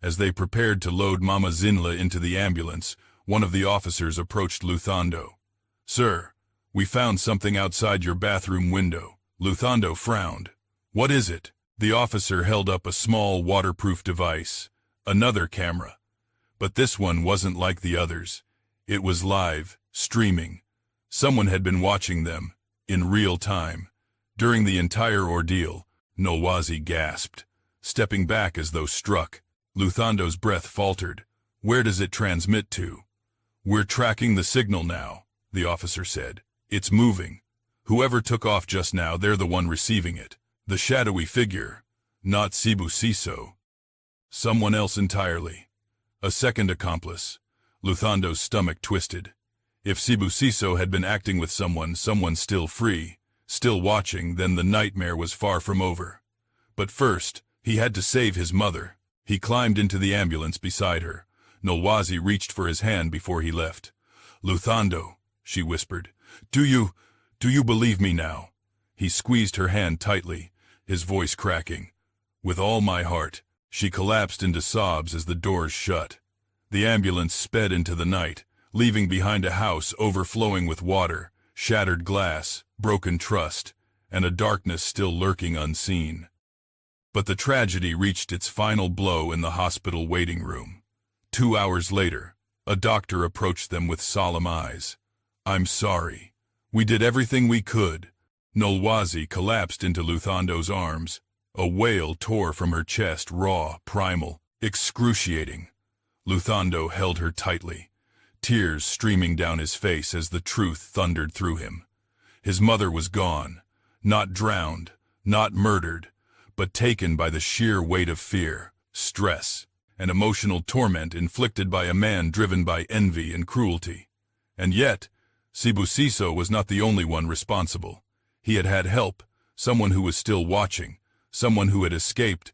As they prepared to load Mama Zinla into the ambulance, one of the officers approached Luthando. "Sir, we found something outside your bathroom window." Luthando frowned. "What is it?" The officer held up a small waterproof device, another camera. But this one wasn't like the others. It was live, streaming. Someone had been watching them, in real time. During the entire ordeal, Nolwazi gasped, stepping back as though struck. Luthando's breath faltered. "Where does it transmit to?" "We're tracking the signal now," the officer said. "It's moving. Whoever took off just now, they're the one receiving it. The shadowy figure. Not Sibusiso. Someone else entirely. A second accomplice." Luthando's stomach twisted. If Sibusiso had been acting with someone still free, still watching, then the nightmare was far from over. But first, he had to save his mother. He climbed into the ambulance beside her. Nolwazi reached for his hand before he left. "Luthando," she whispered, Do you believe me now?" He squeezed her hand tightly, his voice cracking. "With all my heart." She collapsed into sobs as the doors shut. The ambulance sped into the night, leaving behind a house overflowing with water, shattered glass, broken trust, and a darkness still lurking unseen. But the tragedy reached its final blow in the hospital waiting room. 2 hours later, a doctor approached them with solemn eyes. "I'm sorry. We did everything we could." Nolwazi collapsed into Luthando's arms. A wail tore from her chest, raw, primal, excruciating. Luthando held her tightly, tears streaming down his face as the truth thundered through him. His mother was gone, not drowned, not murdered, but taken by the sheer weight of fear, stress, and emotional torment inflicted by a man driven by envy and cruelty. And yet, Sibusiso was not the only one responsible. He had had help, someone who was still watching, someone who had escaped,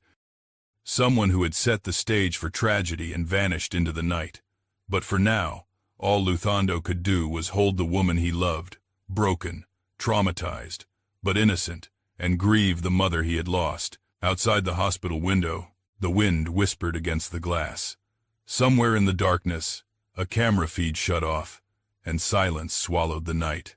someone who had set the stage for tragedy and vanished into the night. But for now, all Luthando could do was hold the woman he loved, broken, traumatized, but innocent, and grieve the mother he had lost. Outside the hospital window, the wind whispered against the glass. Somewhere in the darkness, a camera feed shut off, and silence swallowed the night.